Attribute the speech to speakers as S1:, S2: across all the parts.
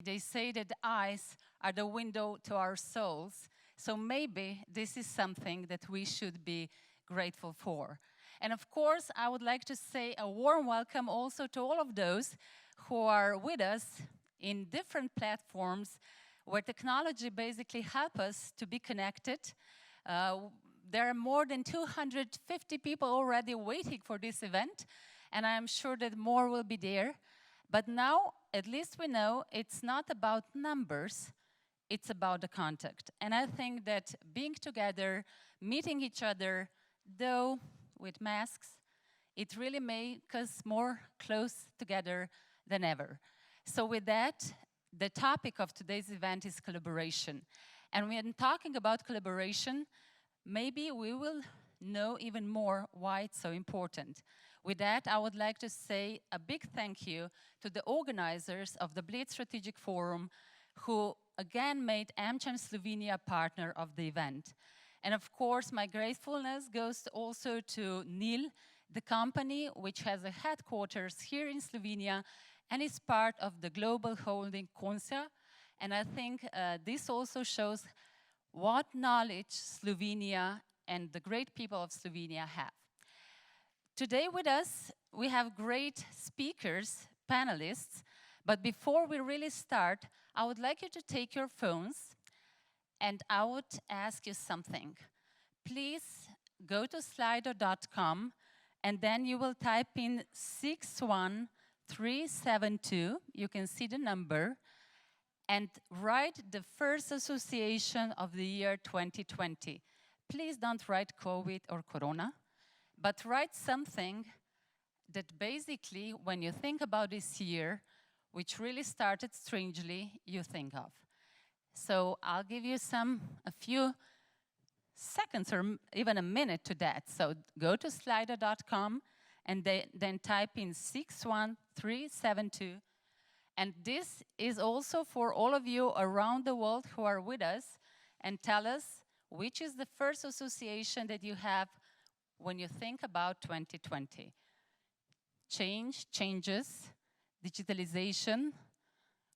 S1: they say that the eyes are the window to our souls. So maybe this is something that we should be grateful for. And of course, I would like to say a warm welcome also to all of those who are with us in different platforms where technology basically helps us to be connected. There are more than 250 people already waiting for this event, and I'm sure that more will be there. But now, at least we know it's not about numbers, it's about the contact. And I think that being together, meeting each other, though with masks, it really makes us more close together than ever. So with that, the topic of today's event is collaboration. And when talking about collaboration, maybe we will know even more why it's so important. With that, I would like to say a big thank you to the organizers of the Blitz Strategic Forum, who again made AmCham Slovenia a partner of the event. And of course, my gratefulness goes also to NIL, the company which has a headquarters here in Slovenia and is part of the global holding Consia. And I think this also shows what knowledge Slovenia and the great people of Slovenia have. Today with us, we have great speakers, panelists, but before we really start, I would like you to take your phones and I would ask you something. Please go to slido.com and then you will type in 61372, you can see the number, and write the first association of the year 2020. Please don't write COVID or Corona, but write something that basically, when you think about this year, which really started strangely, you think of. So I'll give you a few seconds or even a minute to that. So go to slido.com and then type in 61372. And this is also for all of you around the world who are with us, and tell us which is the first association that you have when you think about 2020. Change, changes, digitalization.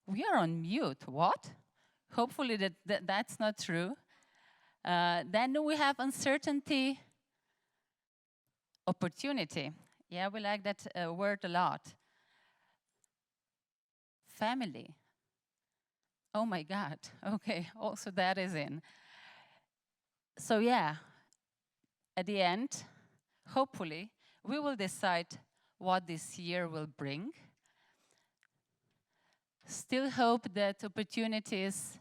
S1: We are on mute, what? Hopefully that's not true. Then we have uncertainty, opportunity. Yeah, we like that word a lot. Family. Oh my God, okay, also that is in. So yeah, at the end, hopefully, we will decide what this year will bring. Still hope that opportunities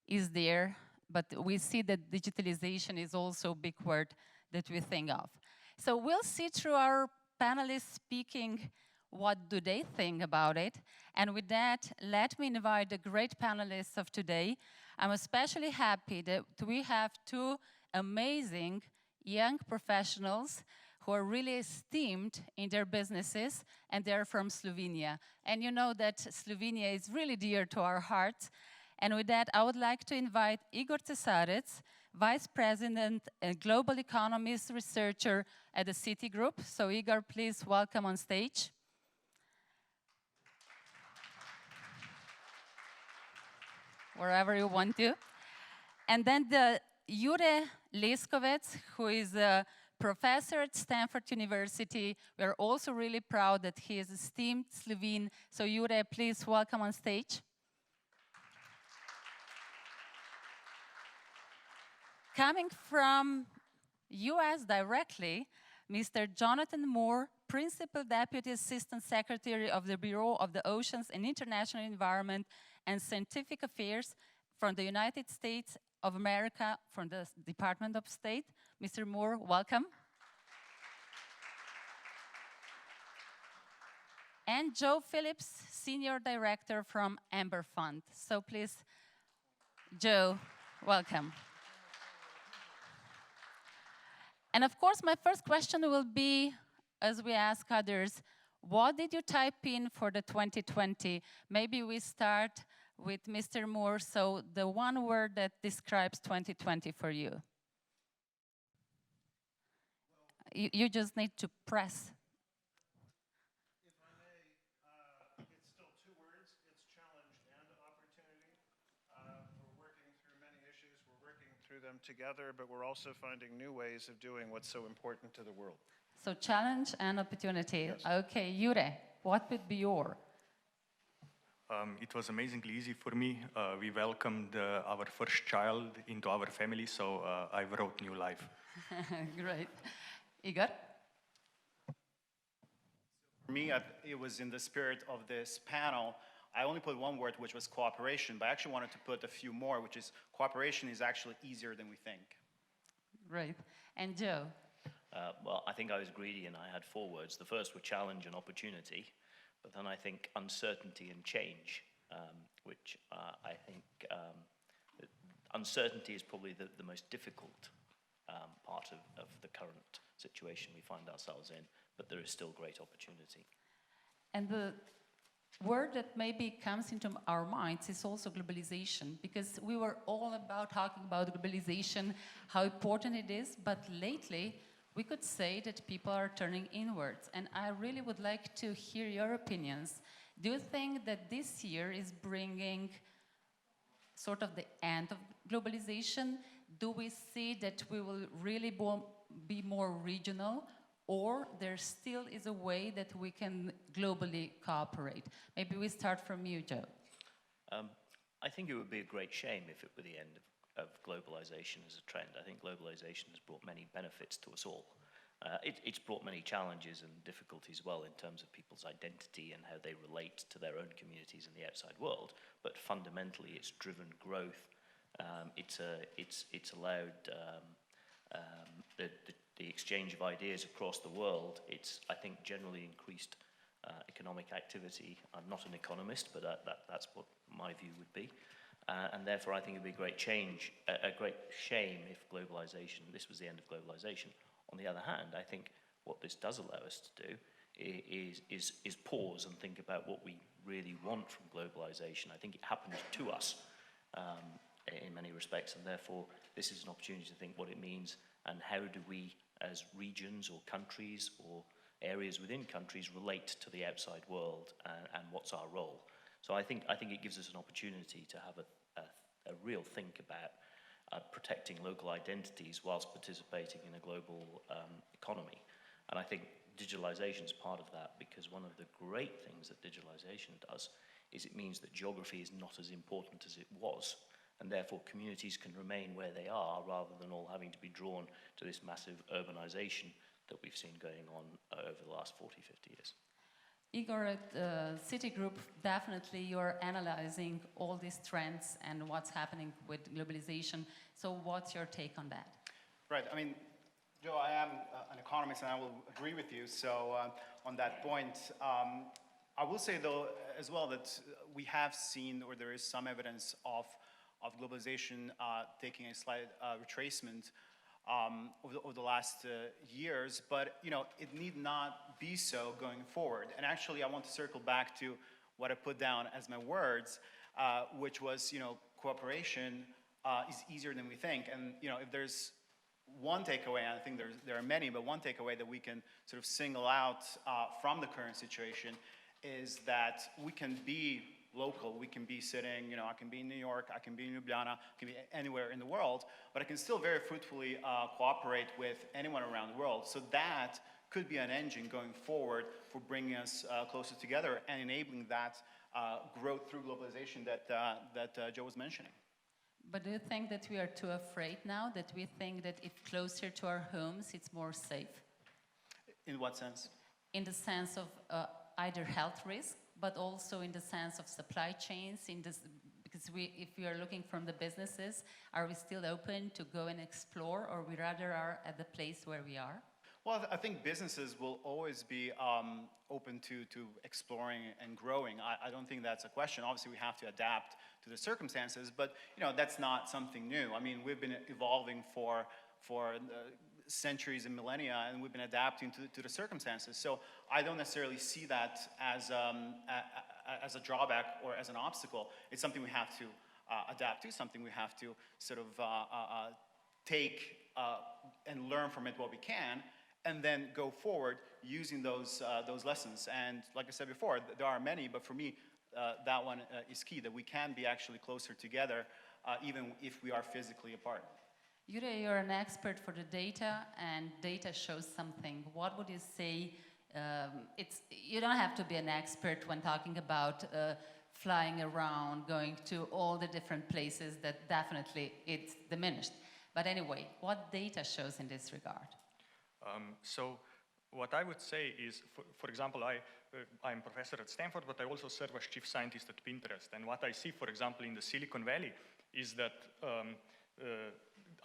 S1: is there, but we see that digitalization is also a big word that we think of. So we'll see through our panelists speaking what do they think about it. And with that, let me invite the great panelists of today. I'm especially happy that we have two amazing young professionals who are really esteemed in their businesses, and they're from Slovenia. And you know that Slovenia is really dear to our hearts. And with that, I would like to invite Igor Cesarec, Vice President and Global Economist Researcher at the Citigroup. So Igor, please welcome on stage. Wherever you want to. And then Jure Leskovec, who is a professor at Stanford University. We're also really proud that he is esteemed Slovene. So Jure, please welcome on stage. Coming from US directly, Mr. Jonathan Moore, Principal Deputy Assistant Secretary of the Bureau of the Oceans and International Environment and Scientific Affairs from the United States of America, from the Department of State. Mr. Moore, welcome. And Joe Phillips, Senior Director from Amber Fund. So please, Joe, welcome. And of course, my first question will be, as we ask others, what did you type in for the 2020? Maybe we start with Mr. Moore, so the one word that describes 2020 for you. You just need to press.
S2: If I may, it's still two words, it's challenge and do them together, but we're also finding new ways of doing what's so important to the world.
S1: So challenge and opportunity.
S2: Yes.
S1: Okay, Jure, what would be your?
S3: It was amazingly easy for me. We welcomed our first child into our family, so I wrote new life.
S1: Great. Igor?
S4: For me, it was in the spirit of this panel. I only put one word, which was cooperation, but I actually wanted to put a few more, which is cooperation is actually easier than we think.
S1: Great. And Joe?
S5: Well, I think I was greedy and I had 4 words. The first were challenge and opportunity, but then I think uncertainty and change, which I think uncertainty is probably the most difficult part of the current situation we find ourselves in, but there is still great opportunity.
S1: And the word that maybe comes into our minds is also globalization, because we were all about talking about globalization, how important it is, but lately we could say that people are turning inwards. And I really would like to hear your opinions. Do you think that this year is bringing sort of the end of globalization? Do we see that we will really be more regional, or there still is a way that we can globally cooperate? Maybe we start from you, Joe.
S5: I think it would be a great shame if it were the end of globalization as a trend. I think globalization has brought many benefits to us all. It's brought many challenges and difficulties as well in terms of people's identity and how they relate to their own communities and the outside world. But fundamentally, it's driven growth. It's allowed the exchange of ideas across the world. It's, I think, generally increased economic activity. I'm not an economist, but that's what my view would be. And therefore, I think it would be a great change, a great shame if this was the end of globalization. On the other hand, I think what this does allow us to do is pause and think about what we really want from globalization. I think it happens to us in many respects, and therefore this is an opportunity to think what it means and how do we, as regions or countries or areas within countries, relate to the outside world, and what's our role. So I think it gives us an opportunity to have a real think about protecting local identities whilst participating in a global economy. And I think digitalization is part of that, because one of the great things that digitalization does is it means that geography is not as important as it was, and therefore communities can remain where they are rather than all having to be drawn to this massive urbanization that we've seen going on over the last 40, 50 years.
S1: Igor, at Citigroup, definitely you're analyzing all these trends and what's happening with globalization. So what's your take on that?
S4: Right. I mean, Joe, I am an economist, and I will agree with you. So on that point, I will say, though, as well, that we have seen, or there is some evidence of globalization taking a slight retracement over the last years, but it need not be so going forward. And actually, I want to circle back to what I put down as my words, which was, cooperation is easier than we think. And if there's one takeaway, and I think there are many, but one takeaway that we can sort of single out from the current situation is that we can be local. We can be sitting, I can be in New York, I can be in Ljubljana, I can be anywhere in the world, but I can still very fruitfully cooperate with anyone around the world. So that could be an engine going forward for bringing us closer together and enabling that growth through globalization that Joe was mentioning.
S1: But do you think that we are too afraid now, that we think that if closer to our homes, it's more safe?
S4: In what sense?
S1: In the sense of either health risk, but also in the sense of supply chains, because if we are looking from the businesses, are we still open to go and explore, or we rather are at the place where we are?
S4: Well, I think businesses will always be open to exploring and growing. I don't think that's a question. Obviously, we have to adapt to the circumstances, but that's not something new. I mean, we've been evolving for centuries and millennia, and we've been adapting to the circumstances. So I don't necessarily see that as a drawback or as an obstacle. It's something we have to adapt to, something we have to sort of take and learn from it what we can, and then go forward using those lessons. And like I said before, there are many, but for me, that one is key, that we can be actually closer together, even if we are physically apart.
S1: Jure, you're an expert for the data, and data shows something. What would you say? You don't have to be an expert when talking about flying around, going to all the different places. That definitely it's diminished. But anyway, what data shows in this regard?
S3: So what I would say is, for example, I'm professor at Stanford, but I also serve as chief scientist at Pinterest. And what I see, for example, in the Silicon Valley is that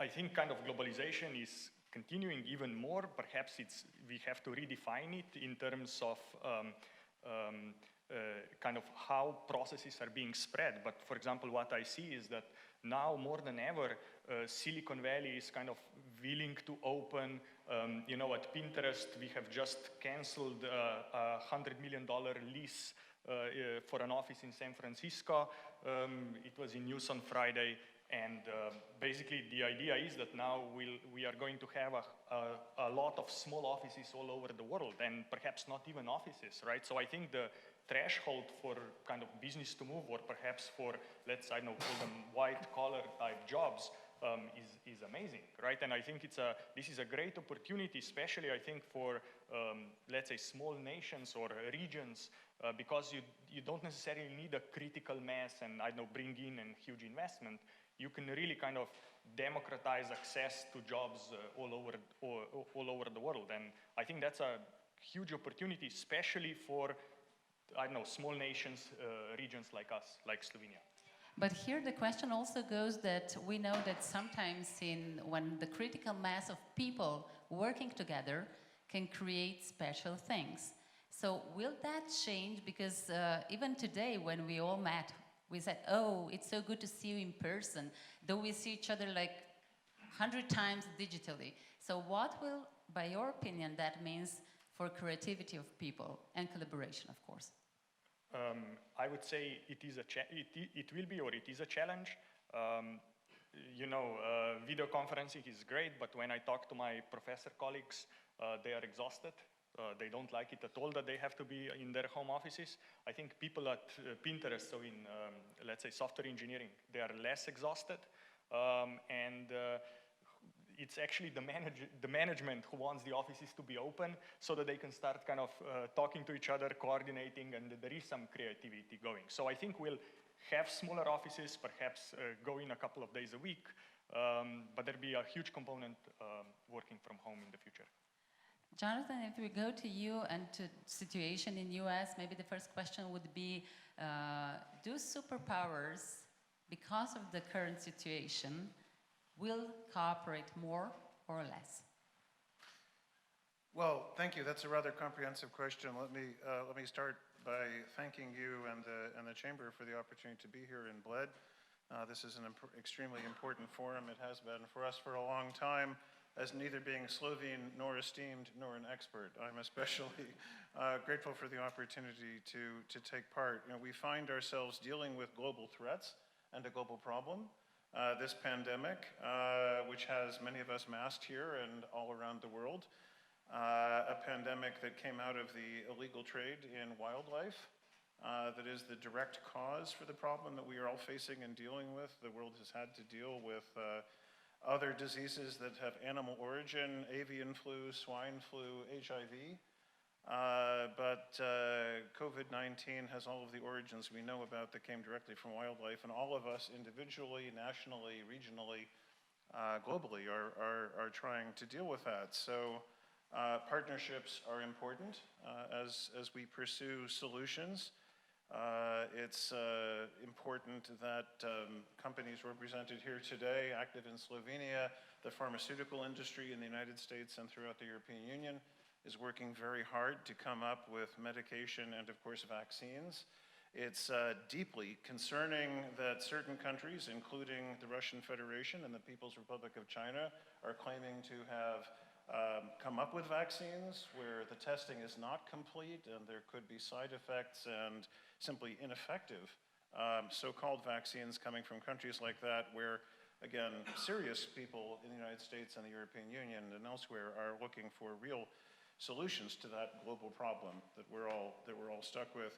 S3: I think kind of globalization is continuing even more. Perhaps we have to redefine it in terms of kind of how processes are being spread. But for example, what I see is that now more than ever, Silicon Valley is kind of willing to open, at Pinterest, we have just canceled a $100 million lease for an office in San Francisco. It was in news on Friday. And basically, the idea is that now we are going to have a lot of small offices all over the world, and perhaps not even offices, right? So I think the threshold for kind of business to move, or perhaps for, call them white-collar type jobs, is amazing, right? And I think this is a great opportunity, especially I think for, let's say, small nations or regions, because you don't necessarily need a critical mass and, bring in a huge investment. You can really kind of democratize access to jobs all over the world. And I think that's a huge opportunity, especially for, small nations, regions like us, like Slovenia.
S1: But here the question also goes that we know that sometimes when the critical mass of people working together can create special things. So will that change? Because even today when we all met, we said, oh, it's so good to see you in person, though we see each other like 100 times digitally. So what will, by your opinion, that means for creativity of people and collaboration, of course?
S3: I would say it will be, or it is a challenge. Video conferencing is great, but when I talk to my professor colleagues, they are exhausted. They don't like it at all that they have to be in their home offices. I think people at Pinterest, so in, let's say, software engineering, they are less exhausted. It's actually the management who wants the offices to be open so that they can start kind of talking to each other, coordinating, and there is some creativity going. So I think we'll have smaller offices, perhaps go in a couple of days a week, but there'll be a huge component working from home in the future.
S1: Jonathan, if we go to you and to situation in US, maybe the first question would be, do superpowers, because of the current situation, will cooperate more or less?
S2: Well, thank you. That's a rather comprehensive question. Let me start by thanking you and the Chamber for the opportunity to be here in Bled. This is an extremely important forum. It has been for us for a long time. As neither being Slovene nor esteemed nor an expert, I'm especially grateful for the opportunity to take part. We find ourselves dealing with global threats and a global problem. This pandemic, which has many of us massed here and all around the world, a pandemic that came out of the illegal trade in wildlife, that is the direct cause for the problem that we are all facing and dealing with. The world has had to deal with other diseases that have animal origin, avian flu, swine flu, HIV. But COVID-19 has all of the origins we know about that came directly from wildlife, and all of us individually, nationally, regionally, globally are trying to deal with that. So partnerships are important as we pursue solutions. It's important that companies represented here today, active in Slovenia, the pharmaceutical industry in the United States and throughout the European Union, is working very hard to come up with medication and, of course, vaccines. It's deeply concerning that certain countries, including the Russian Federation and the People's Republic of China, are claiming to have come up with vaccines where the testing is not complete and there could be side effects and simply ineffective so-called vaccines coming from countries like that where, again, serious people in the United States and the European Union and elsewhere are looking for real solutions to that global problem that we're all stuck with.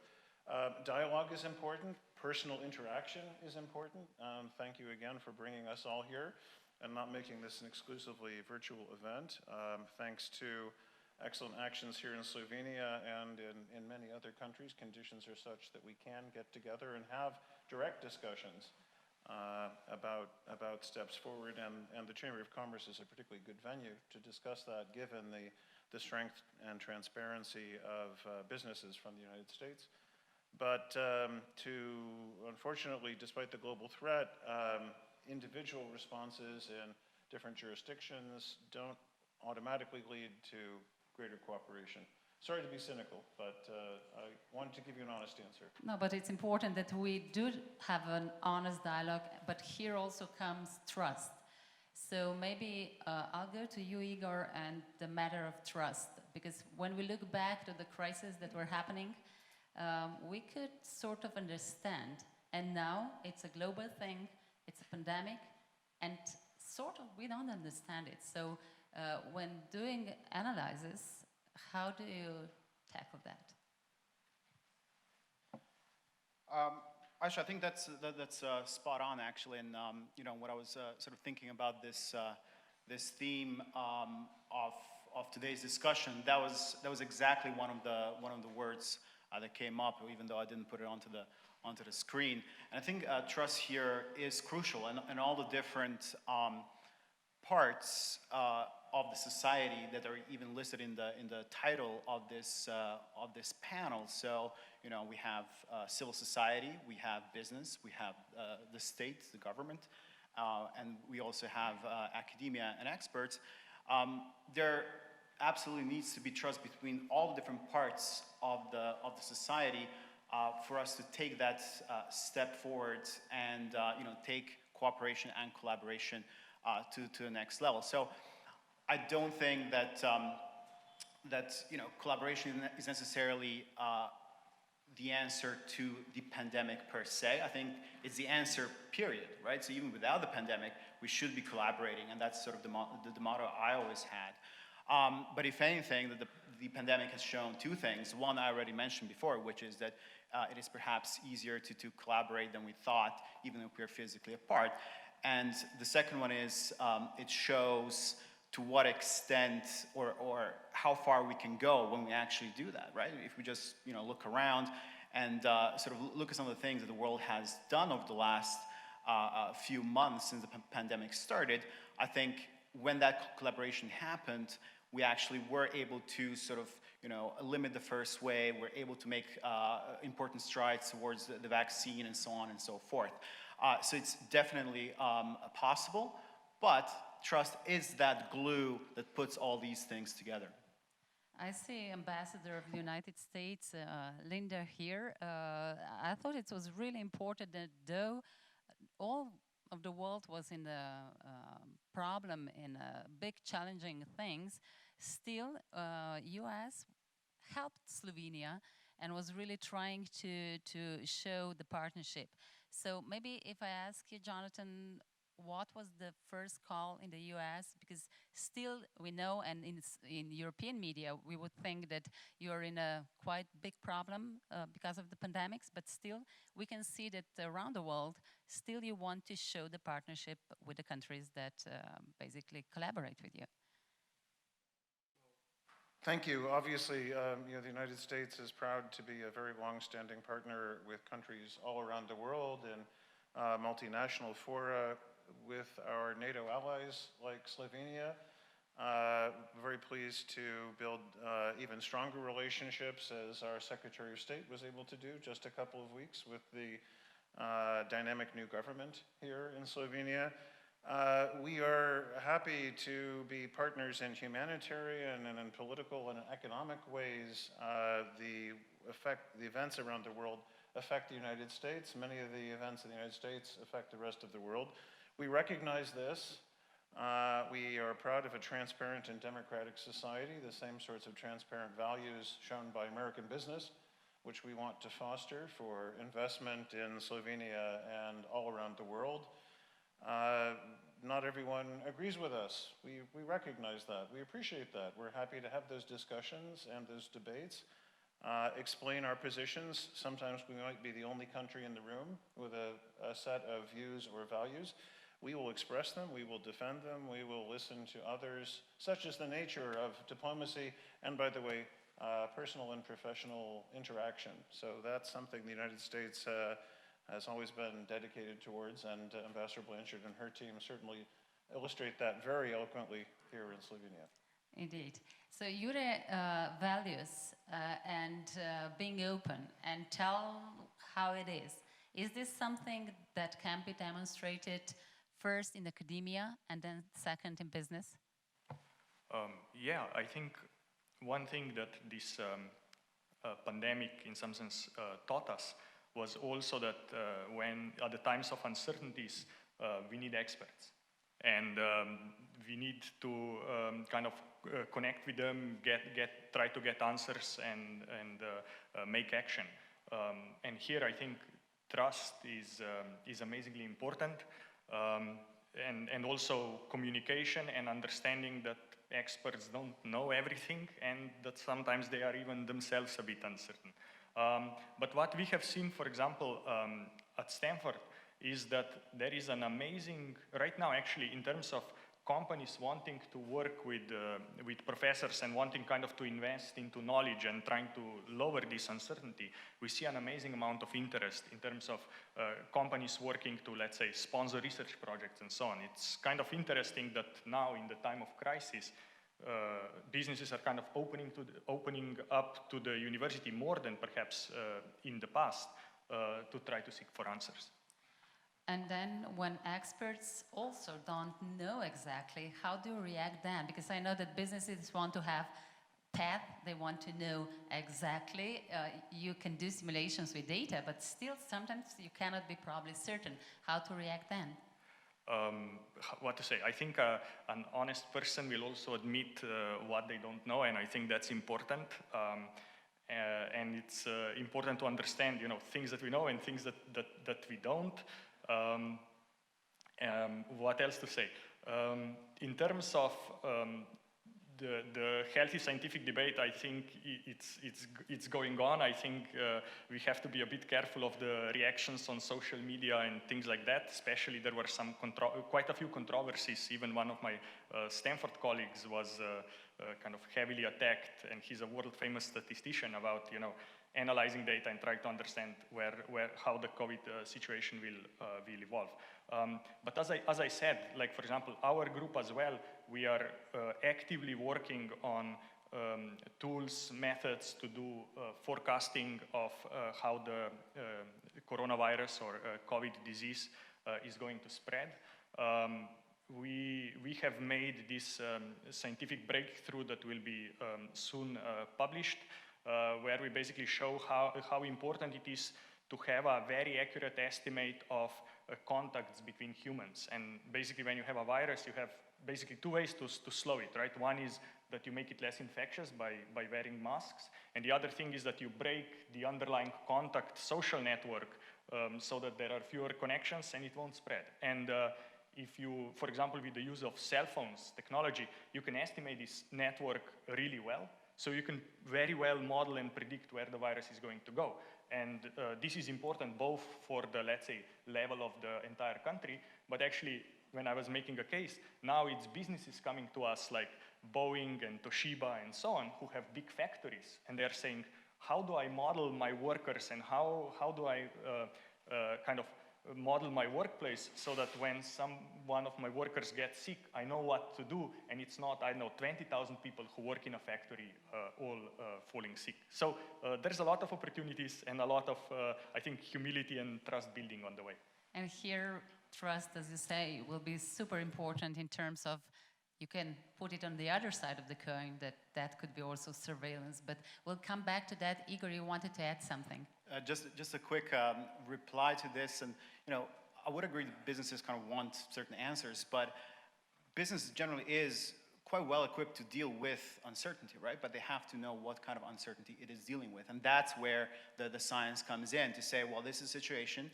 S2: Dialogue is important. Personal interaction is important. Thank you again for bringing us all here. and not making this an exclusively virtual event. Thanks to excellent actions here in Slovenia and in many other countries, conditions are such that we can get together and have direct discussions about steps forward, and the Chamber of Commerce is a particularly good venue to discuss that, given the strength and transparency of businesses from the United States. But unfortunately, despite the global threat, individual responses in different jurisdictions don't automatically lead to greater cooperation. Sorry to be cynical, but I wanted to give you an honest answer.
S1: No, but it's important that we do have an honest dialogue, but here also comes trust. So maybe I'll go to you, Igor, and the matter of trust, because when we look back to the crises that were happening, we could sort of understand, and now it's a global thing, it's a pandemic, and sort of we don't understand it. So when doing analysis, how do you tackle that?
S4: Aisha, I think that's spot on, actually. And you know, what I was sort of thinking about this theme of today's discussion, that was exactly one of the words that came up, even though I didn't put it onto the screen. And I think trust here is crucial, and all the different parts of the society that are even listed in the title of this panel. So, you know, we have civil society, we have business, we have the state, the government, and we also have academia and experts. There absolutely needs to be trust between all the different parts of the society for us to take that step forward and you know, take cooperation and collaboration to the next level. So I don't think that you know, collaboration is necessarily the answer to the pandemic per se. I think it's the answer, period, right? So even without the pandemic, we should be collaborating, and that's sort of the motto I always had. But if anything, the pandemic has shown two things. One I already mentioned before, which is that it is perhaps easier to collaborate than we thought, even if we're physically apart. And the second one is it shows to what extent or how far we can go when we actually do that, right? If we just, you know, look around and sort of look at some of the things that the world has done over the last few months since the pandemic started, I think when that collaboration happened, we actually were able to sort of, you know, limit the first wave, we're able to make important strides towards the vaccine and so on and so forth. So it's definitely possible, but trust is that glue that puts all these things together.
S1: I see Ambassador of the United States, Linda here. I thought it was really important that though all of the world was in the problem, in big challenging things, still US helped Slovenia and was really trying to show the partnership. So maybe if I ask you, Jonathan, what was the first call in the US? Because still we know, and in European media, we would think that you're in a quite big problem because of the pandemics, but still we can see that around the world, still you want to show the partnership with the countries that basically collaborate with you.
S2: Thank you. Obviously, you know, the United States is proud to be a very long-standing partner with countries all around the world in multinational fora, with our NATO allies like Slovenia. Very pleased to build even stronger relationships, as our Secretary of State was able to do just a couple of weeks with the dynamic new government here in Slovenia. We are happy to be partners in humanitarian and in political and economic ways. The events around the world affect the United States. Many of the events in the United States affect the rest of the world. We recognize this. We are proud of a transparent and democratic society, the same sorts of transparent values shown by American business, which we want to foster for investment in Slovenia and all around the world. Not everyone agrees with us. We recognize that. We appreciate that. We're happy to have those discussions and those debates, explain our positions. Sometimes we might be the only country in the room with a set of views or values, We will express them, we will defend them, we will listen to others. Such is the nature of diplomacy, and by the way, personal and professional interaction. So that's something the United States has always been dedicated towards, and Ambassador Blanchard and her team certainly illustrate that very eloquently here in Slovenia.
S1: Indeed. So your values and being open and tell how it is this something that can be demonstrated first in academia and then second in business?
S3: Yeah, I think one thing that this pandemic in some sense taught us was also that when at the times of uncertainties, we need experts. And we need to kind of connect with them, try to get answers and make action. And here I think trust is amazingly important. And also communication and understanding that experts don't know everything and that sometimes they are even themselves a bit uncertain. But what we have seen, for example, at Stanford is that there is an amazing, right now actually, in terms of companies wanting to work with professors and wanting kind of to invest into knowledge and trying to lower this uncertainty, we see an amazing amount of interest in terms of companies working to, let's say, sponsor research projects and so on. It's kind of interesting that now in the time of crisis, businesses are kind of opening up to the university more than perhaps in the past to try to seek for answers.
S1: And then when experts also don't know exactly, how do you react then? Because I know that businesses want to have path, they want to know exactly. You can do simulations with data, but still sometimes you cannot be probably certain how to react then.
S3: What to say? I think an honest person will also admit what they don't know, and I think that's important. And it's important to understand, things that we know and things that we don't. What else to say? In terms of the healthy scientific debate, I think it's going on. I think we have to be a bit careful of the reactions on social media and things like that. Especially there were quite a few controversies. Even one of my Stanford colleagues was kind of heavily attacked, and he's a world famous statistician about analyzing data and trying to understand how the COVID situation will evolve. But as I said, like for example, our group as well, we are actively working on tools, methods to do forecasting of how the coronavirus or COVID disease is going to spread. We have made this scientific breakthrough that will be soon published, where we basically show how important it is to have a very accurate estimate of contacts between humans. And basically when you have a virus, you have basically two ways to slow it, right? One is that you make it less infectious by wearing masks. And the other thing is that you break the underlying contact social network so that there are fewer connections and it won't spread. And if you, for example, with the use of cell phones technology, you can estimate this network really well. So you can very well model and predict where the virus is going to go. And this is important both for the, let's say, level of the entire country, but actually, when I was making a case, now it's businesses coming to us like Boeing and Toshiba and so on, who have big factories, and they're saying, how do I model my workers and how do I kind of model my workplace so that when one of my workers gets sick, I know what to do, and it's not, I know, 20,000 people who work in a factory all falling sick. So there's a lot of opportunities and a lot of, I think, humility and trust building on the way.
S1: And here, trust, as you say, will be super important in terms of, you can put it on the other side of the coin, that could be also surveillance, but we'll come back to that. Igor, you wanted to add something.
S4: Just a quick reply to this, and I would agree that businesses kind of want certain answers, but business generally is quite well equipped to deal with uncertainty, right? But they have to know what kind of uncertainty it is dealing with, and that's where the science comes in to say, well, this is a situation.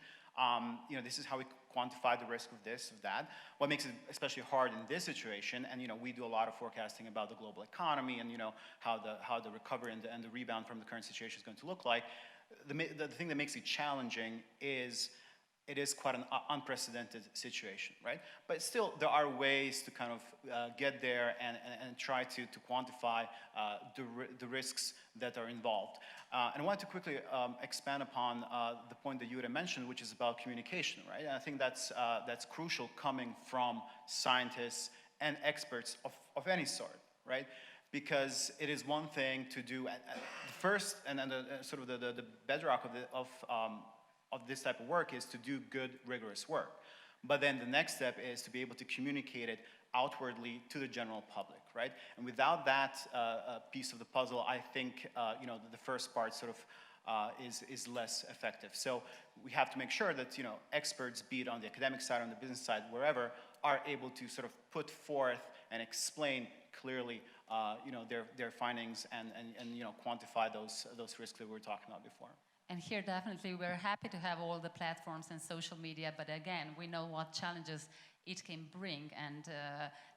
S4: This is how we quantify the risk of this, of that. What makes it especially hard in this situation, and we do a lot of forecasting about the global economy and how the recovery and the rebound from the current situation is going to look like. The thing that makes it challenging is it is quite an unprecedented situation, right? But still, there are ways to kind of get there and try to quantify the risks that are involved. And I wanted to quickly expand upon the point that you had mentioned, which is about communication, right? And I think that's crucial coming from scientists and experts of any sort, right? Because it is one thing to do the first, and then sort of the bedrock of this type of work is to do good, rigorous work. But then the next step is to be able to communicate it outwardly to the general public, right? And without that piece of the puzzle, I think you know, the first part sort of is less effective. So we have to make sure that, you know, experts, be it on the academic side, on the business side, wherever, are able to sort of put forth and explain clearly you know, their findings and you know, quantify those risks that we were talking about before.
S1: And here, definitely, we're happy to have all the platforms and social media, but again, we know what challenges it can bring, and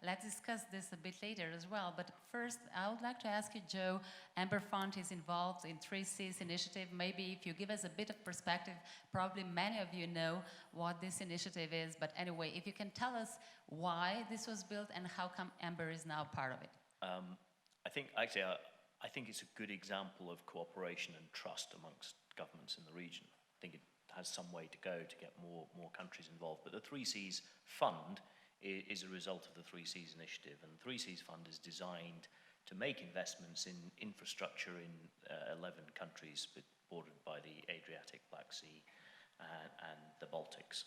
S1: let's discuss this a bit later as well. But first, I would like to ask you, Joe, Amber Fund is involved in 3Cs initiative. Maybe if you give us a bit of perspective, probably many of you know what this initiative is, but anyway, if you can tell us why this was built and how come Amber is now part of it.
S5: I think, actually, I think it's a good example of cooperation and trust amongst governments in the region. I think it has some way to go to get more countries involved. But the 3Cs Fund is a result of the 3Cs initiative. And the 3Cs Fund is designed to make investments in infrastructure in 11 countries bordered by the Adriatic, Black Sea, and the Baltics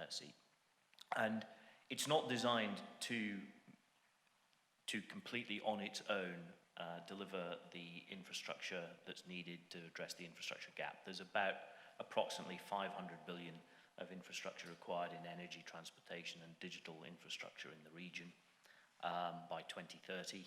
S5: Sea. And it's not designed to completely on its own deliver the infrastructure that's needed to address the infrastructure gap. There's about approximately 500 billion of infrastructure required in energy, transportation, and digital infrastructure in the region by 2030.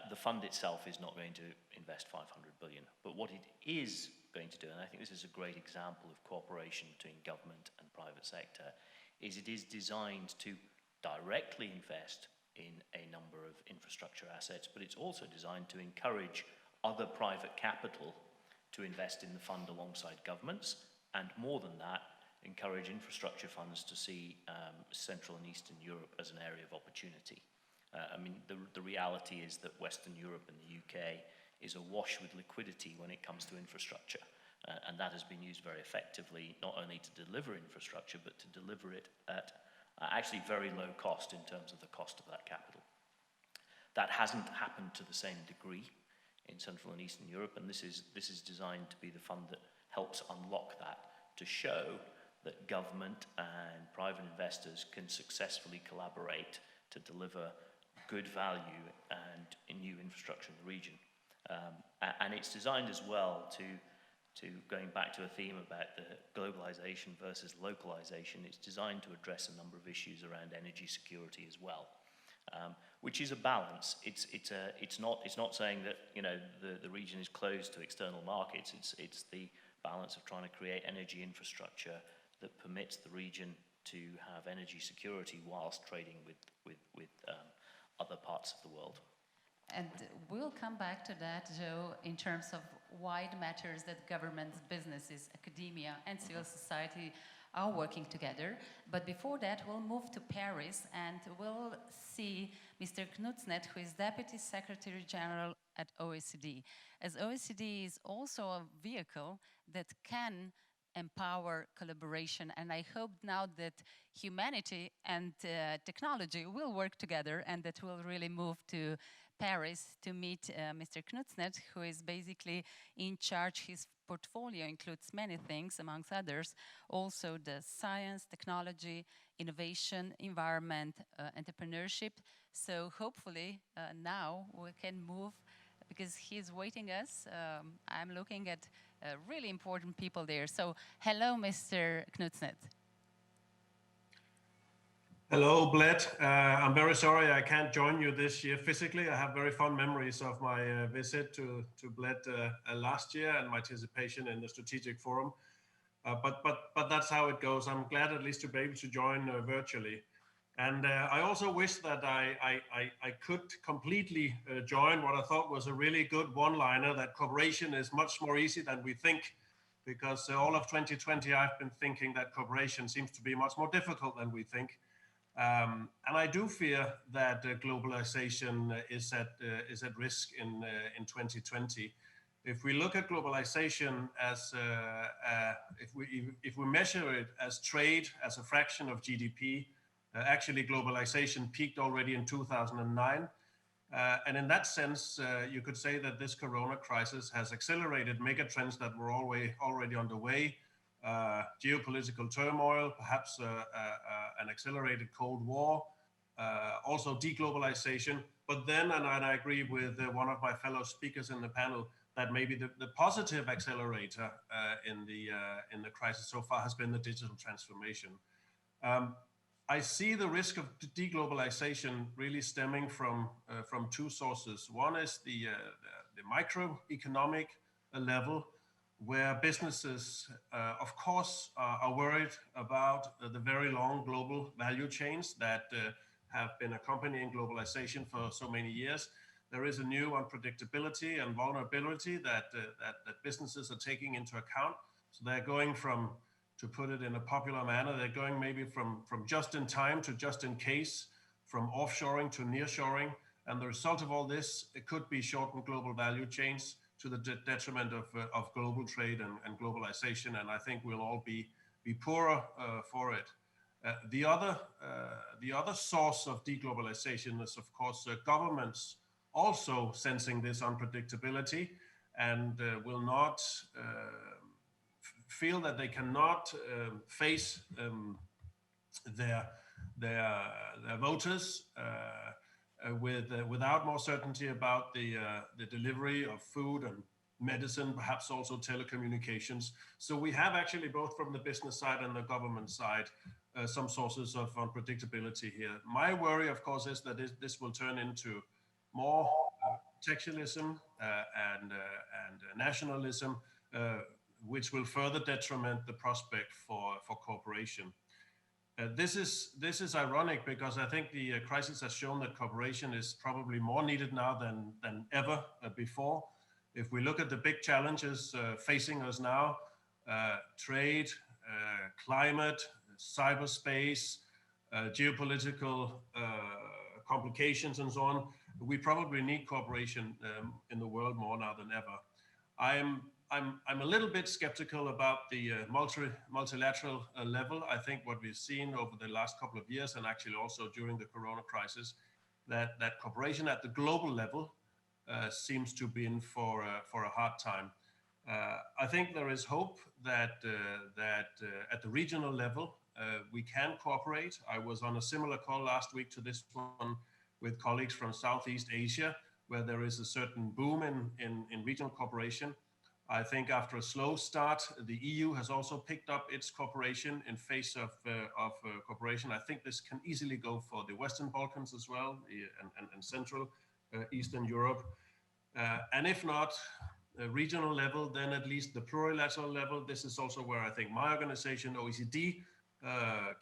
S5: The fund itself is not going to invest 500 billion, but what it is going to do, and I think this is a great example of cooperation between government and private sector, is it is designed to directly invest in a number of infrastructure assets, but it's also designed to encourage other private capital to invest in the fund alongside governments, and more than that, encourage infrastructure funds to see Central and Eastern Europe as an area of opportunity. I mean, the reality is that Western Europe and the UK is awash with liquidity when it comes to infrastructure, and that has been used very effectively, not only to deliver infrastructure, but to deliver it at actually very low cost in terms of the cost of that capital. That hasn't happened to the same degree in Central and Eastern Europe, and this is designed to be the fund that helps unlock that, to show that government and private investors can successfully collaborate to deliver good value and new infrastructure in the region. And it's designed as well to going back to a theme about the globalization versus localization, it's designed to address a number of issues around energy security as well, which is a balance. It's not saying that, you know, the region is closed to external markets. It's the balance of trying to create energy infrastructure that permits the region to have energy security whilst trading with other parts of the world.
S1: And we'll come back to that, Joe, in terms of why it matters that governments, businesses, academia, and civil society are working together. But before that, we'll move to Paris, and we'll see Mr. Knutsnet, who is Deputy Secretary General at OECD. As OECD is also a vehicle that can empower collaboration, and I hope now that humanity and technology will work together, and that we'll really move to Paris to meet Mr. Knutsnet, who is basically in charge. His portfolio includes many things, amongst others, also the science, technology, innovation, environment, entrepreneurship. So hopefully now we can move, because he's waiting us. I'm looking at really important people there. So hello, Mr. Knutsnet.
S6: Hello, Bled. I'm very sorry I can't join you this year physically. I have very fond memories of my visit to Bled last year and my participation in the strategic forum. But that's how it goes. I'm glad at least to be able to join virtually. And I also wish that I could completely join what I thought was a really good one-liner, that cooperation is much more easy than we think. because all of 2020 I've been thinking that cooperation seems to be much more difficult than we think. And I do fear that globalization is at risk in 2020. If we look at globalization as if we measure it as trade as a fraction of GDP, actually globalization peaked already in 2009. And in that sense, you could say that this corona crisis has accelerated megatrends that were already underway. Geopolitical turmoil, perhaps an accelerated Cold War, also deglobalization. But then, and I agree with one of my fellow speakers in the panel, that maybe the positive accelerator in the crisis so far has been the digital transformation. I see the risk of deglobalization really stemming from two sources. One is the microeconomic level, where businesses, of course, are worried about the very long global value chains that have been accompanying globalization for so many years. There is a new unpredictability and vulnerability that businesses are taking into account. So they're going from, to put it in a popular manner, they're going maybe from just in time to just in case, from offshoring to nearshoring. And the result of all this, it could be shortened global value chains to the detriment of global trade and globalization. And I think we'll all be poorer for it. The other source of deglobalization is, of course, governments also sensing this unpredictability and will not feel that they cannot face their voters without more certainty about the delivery of food and medicine, perhaps also telecommunications. So we have actually both from the business side and the government side some sources of unpredictability here. My worry, of course, is that this will turn into more protectionism and nationalism, which will further detriment the prospect for cooperation. This is ironic because I think the crisis has shown that cooperation is probably more needed now than ever before. If we look at the big challenges facing us now, trade, climate, cyberspace, geopolitical complications and so on, we probably need cooperation in the world more now than ever. I'm a little bit skeptical about the multilateral level. I think what we've seen over the last couple of years, and actually also during the corona crisis, that cooperation at the global level seems to be in for a hard time. I think there is hope that at the regional level we can cooperate. I was on a similar call last week to this one with colleagues from Southeast Asia, where there is a certain boom in regional cooperation. I think after a slow start, the EU has also picked up its cooperation in face of cooperation. I think this can easily go for the Western Balkans as well, and Central Eastern Europe. And if not regional level, then at least the plurilateral level. This is also where I think my organization, OECD,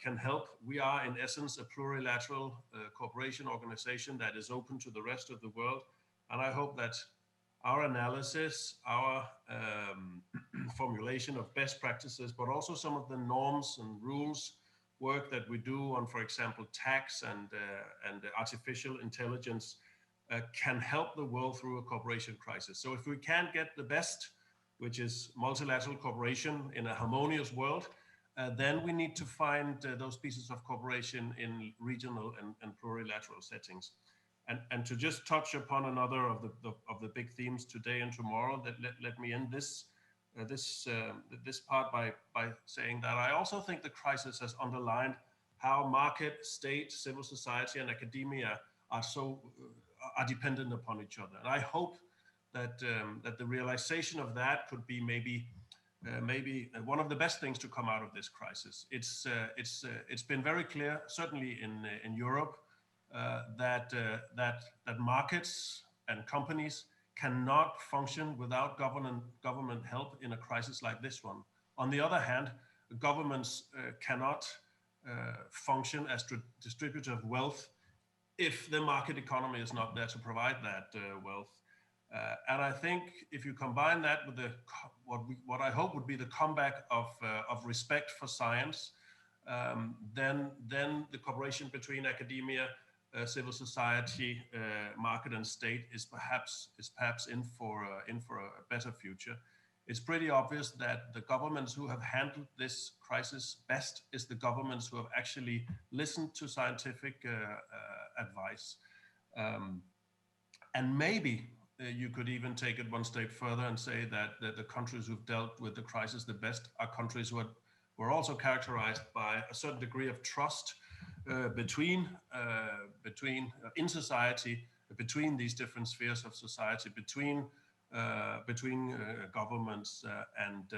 S6: can help. We are in essence a plurilateral cooperation organization that is open to the rest of the world. And I hope that our analysis, our formulation of best practices, but also some of the norms and rules work that we do on, for example, tax and artificial intelligence can help the world through a cooperation crisis. So if we can get the best, which is multilateral cooperation in a harmonious world, then we need to find those pieces of cooperation in regional and plurilateral settings. And to just touch upon another of the big themes today and tomorrow, let me end this part by saying that I also think the crisis has underlined how market, state, civil society, and academia are dependent upon each other. And I hope that the realization of that could be maybe one of the best things to come out of this crisis. It's been very clear, certainly in Europe, that markets and companies cannot function without government help in a crisis like this one. On the other hand, governments cannot function as distributors of wealth if the market economy is not there to provide that wealth. And I think if you combine that with what I hope would be the comeback of respect for science, then the cooperation between academia, civil society, market, and state is perhaps in for a better future. It's pretty obvious that the governments who have handled this crisis best is the governments who have actually listened to scientific advice. And maybe you could even take it one step further and say that the countries who've dealt with the crisis the best are countries who were also characterized by a certain degree of trust in society, between these different spheres of society, between governments and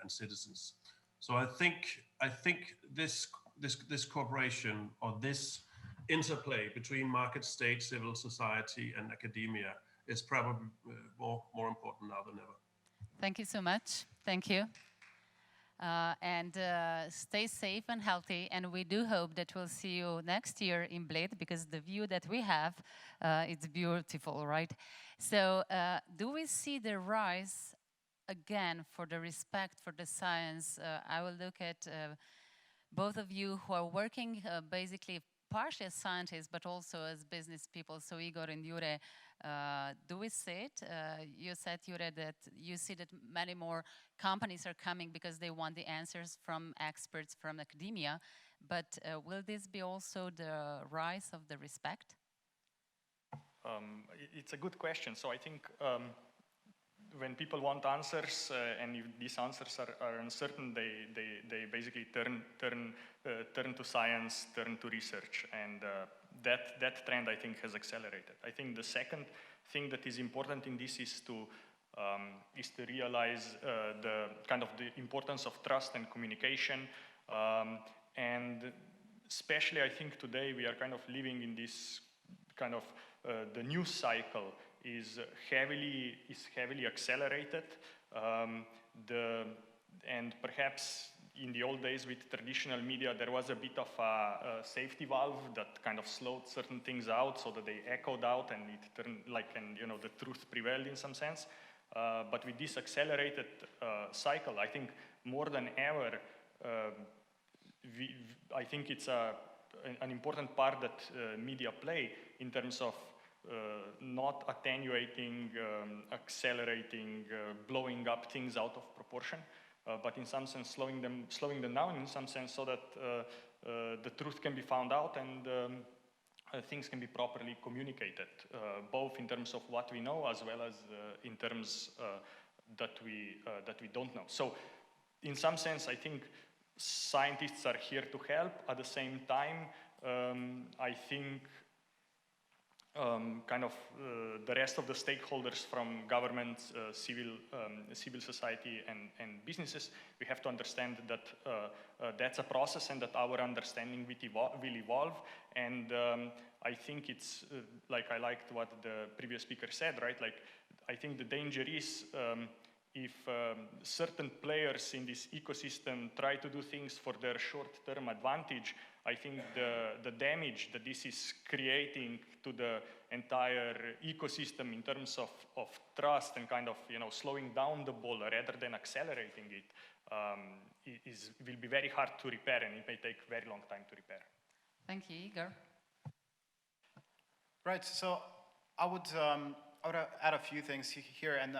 S6: citizens. So I think this cooperation, or this interplay between market, state, civil society, and academia is probably more important now than ever.
S1: Thank you so much. Thank you. And stay safe and healthy. And we do hope that we'll see you next year in Bled, because the view that we have, it's beautiful, right? So do we see the rise again for the respect for the science? I will look at both of you who are working basically partially as scientists, but also as business people. So Igor and Jure, do we see it? You said, Jure, that you see that many more companies are coming because they want the answers from experts from academia. But will this be also the rise of the respect?
S3: It's a good question. So I think when people want answers, and if these answers are uncertain, they basically turn to science, turn to research, and that trend, I think, has accelerated. I think the second thing that is important in this is to realize the kind of the importance of trust and communication, and especially I think today we are kind of living in this kind of the news cycle is heavily accelerated, and perhaps in the old days with traditional media there was a bit of a safety valve that kind of slowed certain things out so that they echoed out and it turned and the truth prevailed in some sense. But with this accelerated cycle, I think more than ever, I think it's an important part that media play in terms of not attenuating, accelerating, blowing up things out of proportion, but in some sense slowing them down in some sense so that the truth can be found out and things can be properly communicated, both in terms of what we know as well as in terms that we don't know. So in some sense, I think scientists are here to help. At the same time, I think the rest of the stakeholders from governments, civil society and businesses, we have to understand that that's a process and that our understanding will evolve. And I think it's, I liked what the previous speaker said, right? I think the danger is if certain players in this ecosystem try to do things for their short-term advantage, I think the damage that this is creating to the entire ecosystem in terms of trust and kind of slowing down the ball rather than accelerating it will be very hard to repair, and it may take a very long time to repair.
S1: Thank you, Igor.
S4: Right. So I would add a few things here, and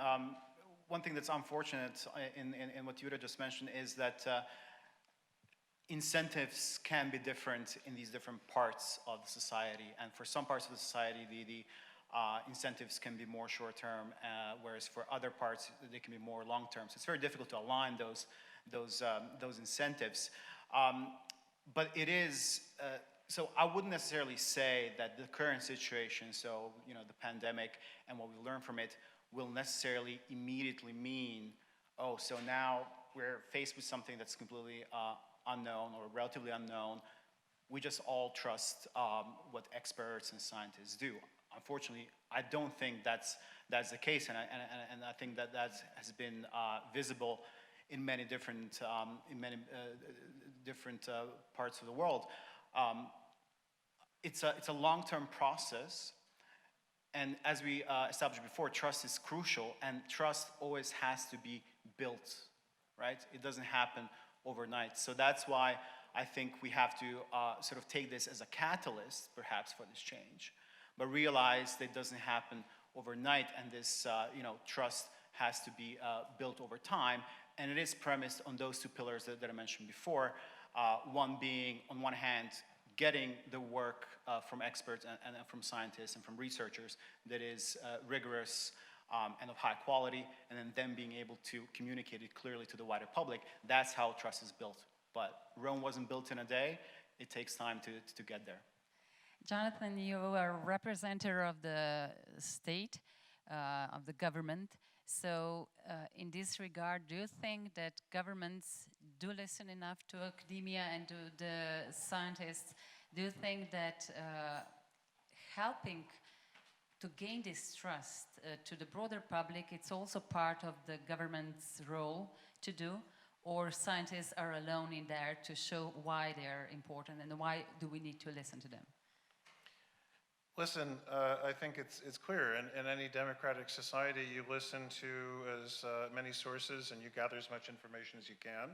S4: one thing that's unfortunate in what Jure just mentioned is that incentives can be different in these different parts of the society, and for some parts of the society the incentives can be more short-term, whereas for other parts they can be more long-term. So it's very difficult to align those incentives, but it is so I wouldn't necessarily say that the current situation, so the pandemic and what we learned from it, will necessarily immediately mean, oh, so now we're faced with something that's completely unknown or relatively unknown. We just all trust what experts and scientists do. Unfortunately, I don't think that's the case, and I think that has been visible in many different parts of the world. It's a long-term process, And as we established before, trust is crucial, and trust always has to be built, right? It doesn't happen overnight. So that's why I think we have to sort of take this as a catalyst, perhaps, for this change, but realize that it doesn't happen overnight, and this trust has to be built over time, and it is premised on those two pillars that I mentioned before, one being, on one hand, getting the work from experts and from scientists and from researchers that is rigorous and of high quality, and then them being able to communicate it clearly to the wider public. That's how trust is built. But Rome wasn't built in a day. It takes time to get there.
S1: Jonathan, you are a representative of the state, of the government. So in this regard, do you think that governments do listen enough to academia and to the scientists? Do you think that helping to gain this trust to the broader public, it's also part of the government's role to do? Or scientists are alone in there to show why they're important and why do we need to listen to them?
S2: Listen, I think it's clear. In any democratic society, you listen to as many sources and you gather as much information as you can.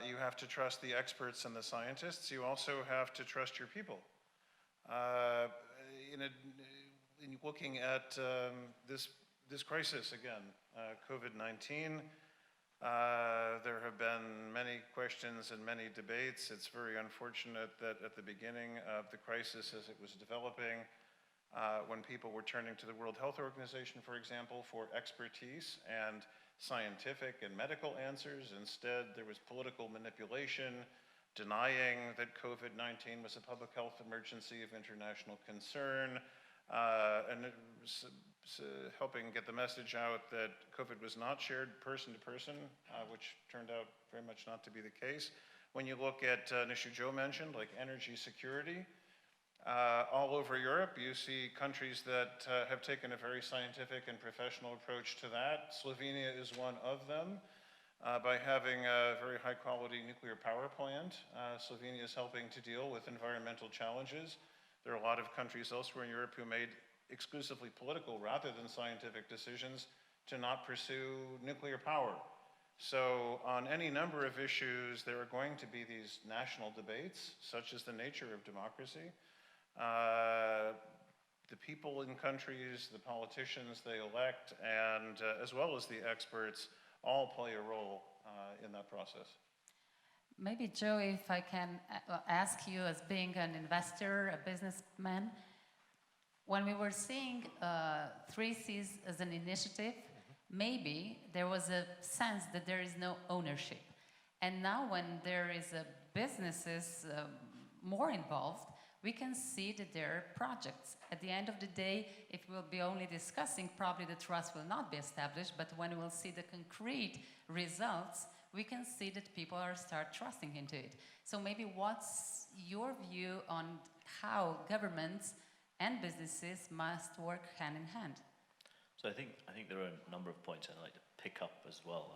S2: You have to trust the experts and the scientists. You also have to trust your people. In looking at this crisis again, COVID-19, there have been many questions and many debates. It's very unfortunate that at the beginning of the crisis as it was developing, when people were turning to the World Health Organization, for example, for expertise and scientific and medical answers, instead there was political manipulation, denying that COVID-19 was a public health emergency of international concern, and it was, helping get the message out that COVID was not shared person to person, which turned out very much not to be the case. When you look at an issue Joe mentioned, like energy security, all over Europe, you see countries that have taken a very scientific and professional approach to that. Slovenia is one of them. By having a very high-quality nuclear power plant, Slovenia is helping to deal with environmental challenges. There are a lot of countries elsewhere in Europe who made exclusively political rather than scientific decisions to not pursue nuclear power. So on any number of issues, there are going to be these national debates, such as the nature of democracy. The people in countries, the politicians they elect, and as well as the experts, all play a role in that process.
S1: Maybe, Joe, if I can ask you, as being an investor, a businessman, when we were seeing 3Cs as an initiative, maybe there was a sense that there is no ownership. And now when there is a businesses more involved, we can see that there are projects. At the end of the day, if we'll be only discussing, probably the trust will not be established, but when we'll see the concrete results, we can see that people are start trusting into it. So maybe what's your view on how governments and businesses must work hand in hand?
S5: So I think there are a number of points I'd like to pick up as well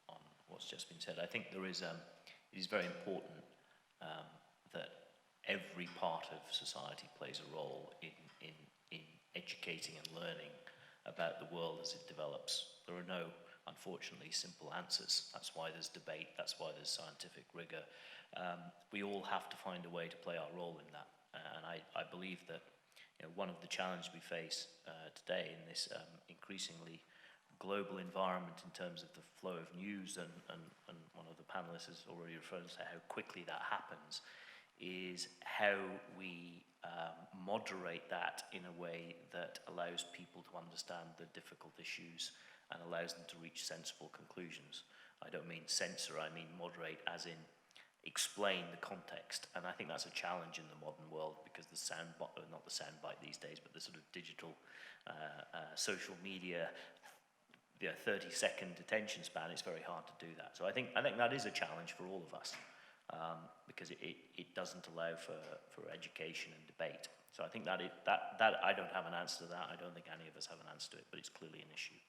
S5: on what's just been said. I think there is it is very important that every part of society plays a role in educating and learning about the world as it develops. There are no, unfortunately, simple answers. That's why there's debate, that's why there's scientific rigor. We all have to find a way to play our role in that. And I believe that one of the challenges we face today in this increasingly global environment in terms of the flow of news, and one of the panelists has already referred to how quickly that happens, is how we moderate that in a way that allows people to understand the difficult issues and allows them to reach sensible conclusions. I don't mean censor, I mean moderate as in explain the context. And I think that's a challenge in the modern world because the not the soundbite these days, but the sort of digital social media 30-second attention span, it's very hard to do that. So I think that is a challenge for all of us because it doesn't allow for education and debate. So I think that I don't have an answer to that. I don't think any of us have an answer to it, but it's clearly an issue.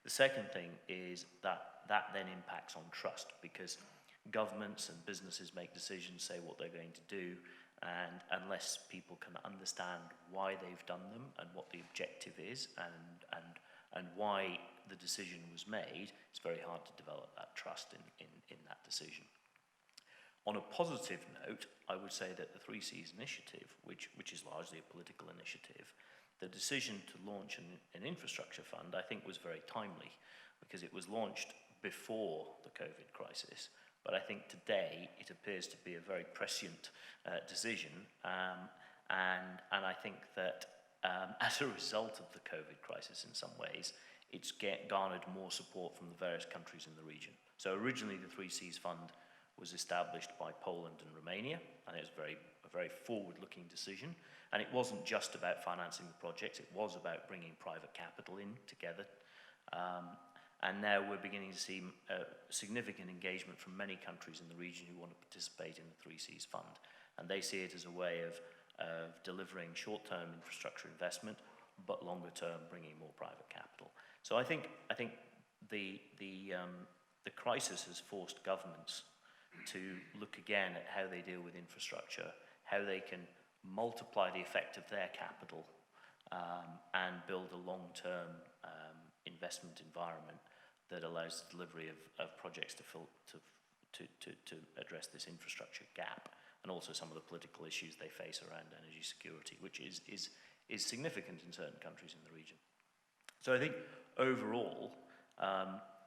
S5: The second thing is that then impacts on trust because governments and businesses make decisions, say what they're going to do, And unless people can understand why they've done them and what the objective is and why the decision was made, it's very hard to develop that trust in that decision. On a positive note, I would say that the 3Cs initiative, which is largely a political initiative, the decision to launch an infrastructure fund, I think, was very timely because it was launched before the COVID crisis. But I think today it appears to be a very prescient decision, and I think that as a result of the COVID crisis in some ways, it's garnered more support from the various countries in the region. So originally the 3Cs fund was established by Poland and Romania, and it was a very forward-looking decision. And it wasn't just about financing the project, it was about bringing private capital in together. And now we're beginning to see significant engagement from many countries in the region who want to participate in the 3Cs fund. And they see it as a way of delivering short-term infrastructure investment, but longer-term bringing more private capital. So I think the crisis has forced governments to look again at how they deal with infrastructure, how they can multiply the effect of their capital and build a long-term investment environment that allows the delivery of projects to address this infrastructure gap and also some of the political issues they face around energy security, which is significant in certain countries in the region. So I think overall,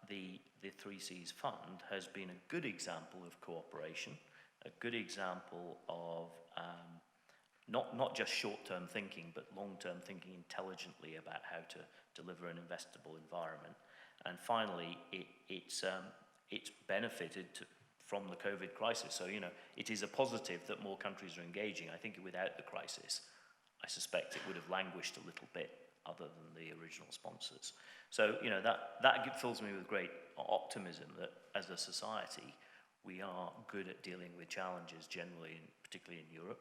S5: the 3Cs fund has been a good example of cooperation, a good example of not just short-term thinking, but long-term thinking intelligently about how to deliver an investable environment. And finally, it's benefited from the COVID crisis. So, it is a positive that more countries are engaging. I think without the crisis, I suspect it would have languished a little bit other than the original sponsors. So, that fills me with great optimism that as a society, we are good at dealing with challenges generally, particularly in Europe.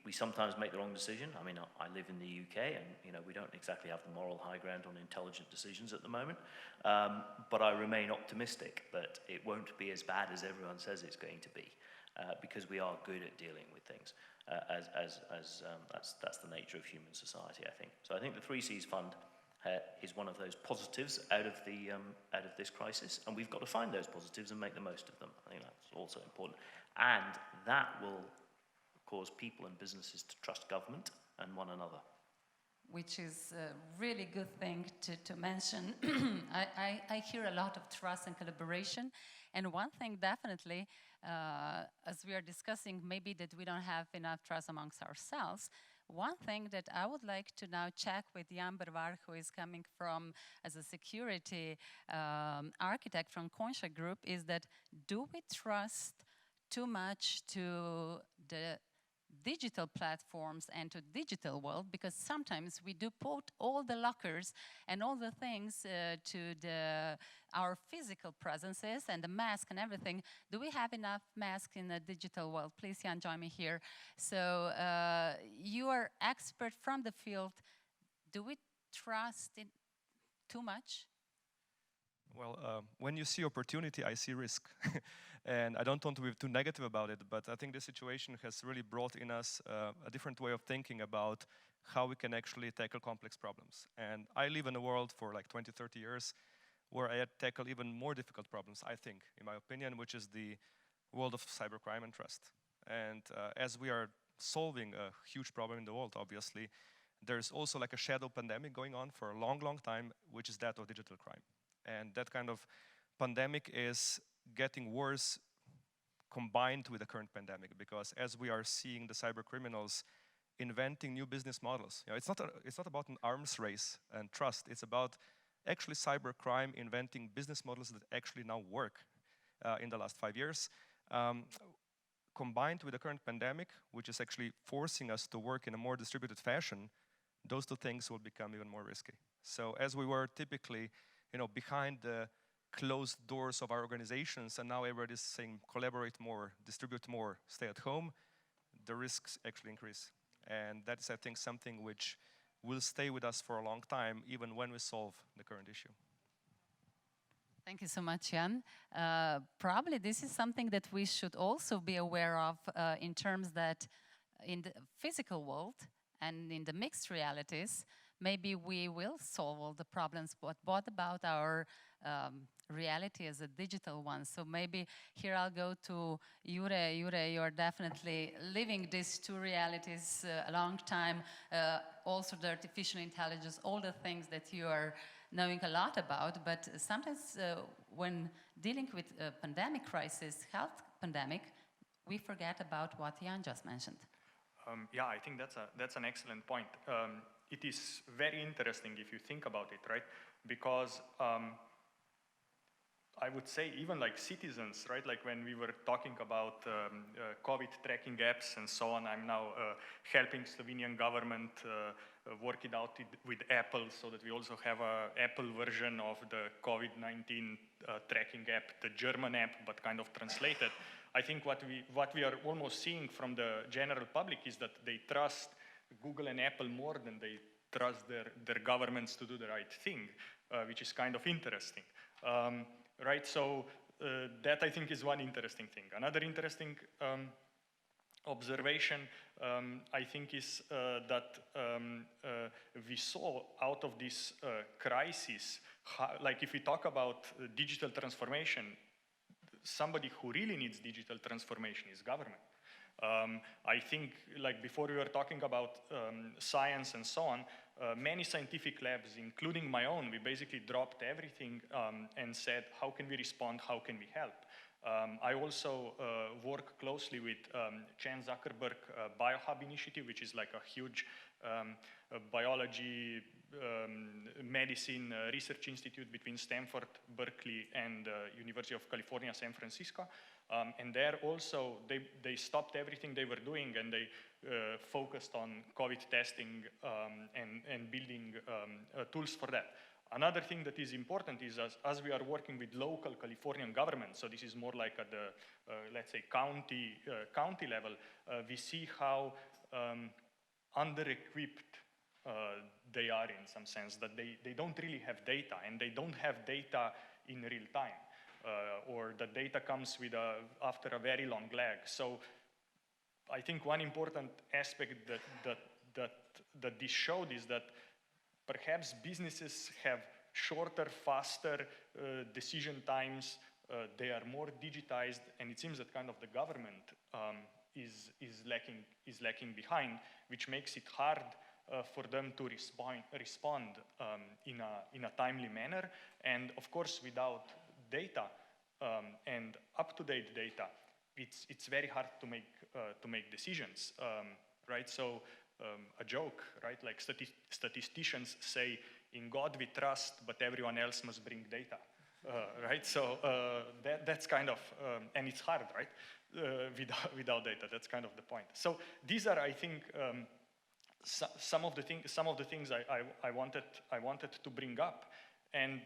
S5: We sometimes make the wrong decision. I mean, I live in the UK, and we don't exactly have the moral high ground on intelligent decisions at the moment. But I remain optimistic that it won't be as bad as everyone says it's going to be, because we are good at dealing with things. That's the nature of human society, I think. So I think the 3Cs fund is one of those positives out of this crisis, and we've got to find those positives and make the most of them. I think that's also important, and that will cause people and businesses to trust government and one another.
S1: Which is a really good thing to mention. I hear a lot of trust and collaboration, and one thing definitely, as we are discussing, maybe that we don't have enough trust amongst ourselves. One thing that I would like to now check with Jan Bervar, who is coming from as a security architect from Concha Group, is that do we trust too much to the digital platforms and to digital world? Because sometimes we do put all the lockers and all the things to our physical presences and the mask and everything. Do we have enough masks in the digital world? Please, Jan, join me here. So you are expert from the field. Do we trust it too much?
S7: Well, when you see opportunity, I see risk. And I don't want to be too negative about it, but I think this situation has really brought in us a different way of thinking about how we can actually tackle complex problems. And I live in a world for like 20, 30 years where I had tackled even more difficult problems, I think, in my opinion, which is the world of cybercrime and trust. And as we are solving a huge problem in the world, obviously, there's also like a shadow pandemic going on for a long, long time, which is that of digital crime. And that kind of pandemic is getting worse combined with the current pandemic, because as we are seeing the cyber criminals inventing new business models, it's not about an arms race and trust. It's about actually cyber crime inventing business models that actually now work in the last 5 years, combined with the current pandemic, which is actually forcing us to work in a more distributed fashion. Those two things will become even more risky. So as we were typically behind the closed doors of our organizations, and now everybody's saying collaborate more, distribute more, stay at home, the risks actually increase. And that's, I think, something which will stay with us for a long time, even when we solve the current issue.
S1: Thank you so much, Jan. Probably this is something that we should also be aware of in terms that in the physical world and in the mixed realities, maybe we will solve all the problems, but what about our reality as a digital one? So maybe here I'll go to Jure. Jure, you're definitely living these two realities a long time, also the artificial intelligence, all the things that you are knowing a lot about, but sometimes when dealing with a pandemic crisis, health pandemic, we forget about what Jan just mentioned.
S3: Yeah, I think that's an excellent point. It is very interesting if you think about it, right? Because I would say even like citizens, right? Like when we were talking about COVID tracking apps and so on, I'm now helping Slovenian government work it out with Apple so that we also have a Apple version of the COVID-19 tracking app, the German app, but kind of translated. I think what we are almost seeing from the general public is that they trust Google and Apple more than they trust their governments to do the right thing, which is kind of interesting. Right, so that I think is one interesting thing. Another interesting observation, I think, is that we saw out of this crisis, like if we talk about digital transformation, somebody who really needs digital transformation is government. I think, like before we were talking about science and so on, many scientific labs, including my own, we basically dropped everything and said, how can we respond, how can we help? I also work closely with Chan Zuckerberg BioHub initiative, which is like a huge biology, medicine research institute between Stanford, Berkeley, and University of California, San Francisco. And there also, they stopped everything they were doing and they focused on COVID testing and building tools for that. Another thing that is important is as we are working with local Californian government, so this is more like at the, let's say, county level, we see how under-equipped they are in some sense, that they don't really have data, and they don't have data in real time, or the data comes with after a very long lag. So I think one important aspect that this showed is that perhaps businesses have shorter, faster decision times, they are more digitized, and it seems that kind of the government is lacking behind, which makes it hard for them to respond in a timely manner. And of course, without data and up-to-date data, it's very hard to make decisions, right? So a joke, right? Like statisticians say, in God we trust, but everyone else must bring data, right? So that's kind of, and it's hard, right? Without data, that's kind of the point. So these are, I think, some of the things I wanted to bring up. And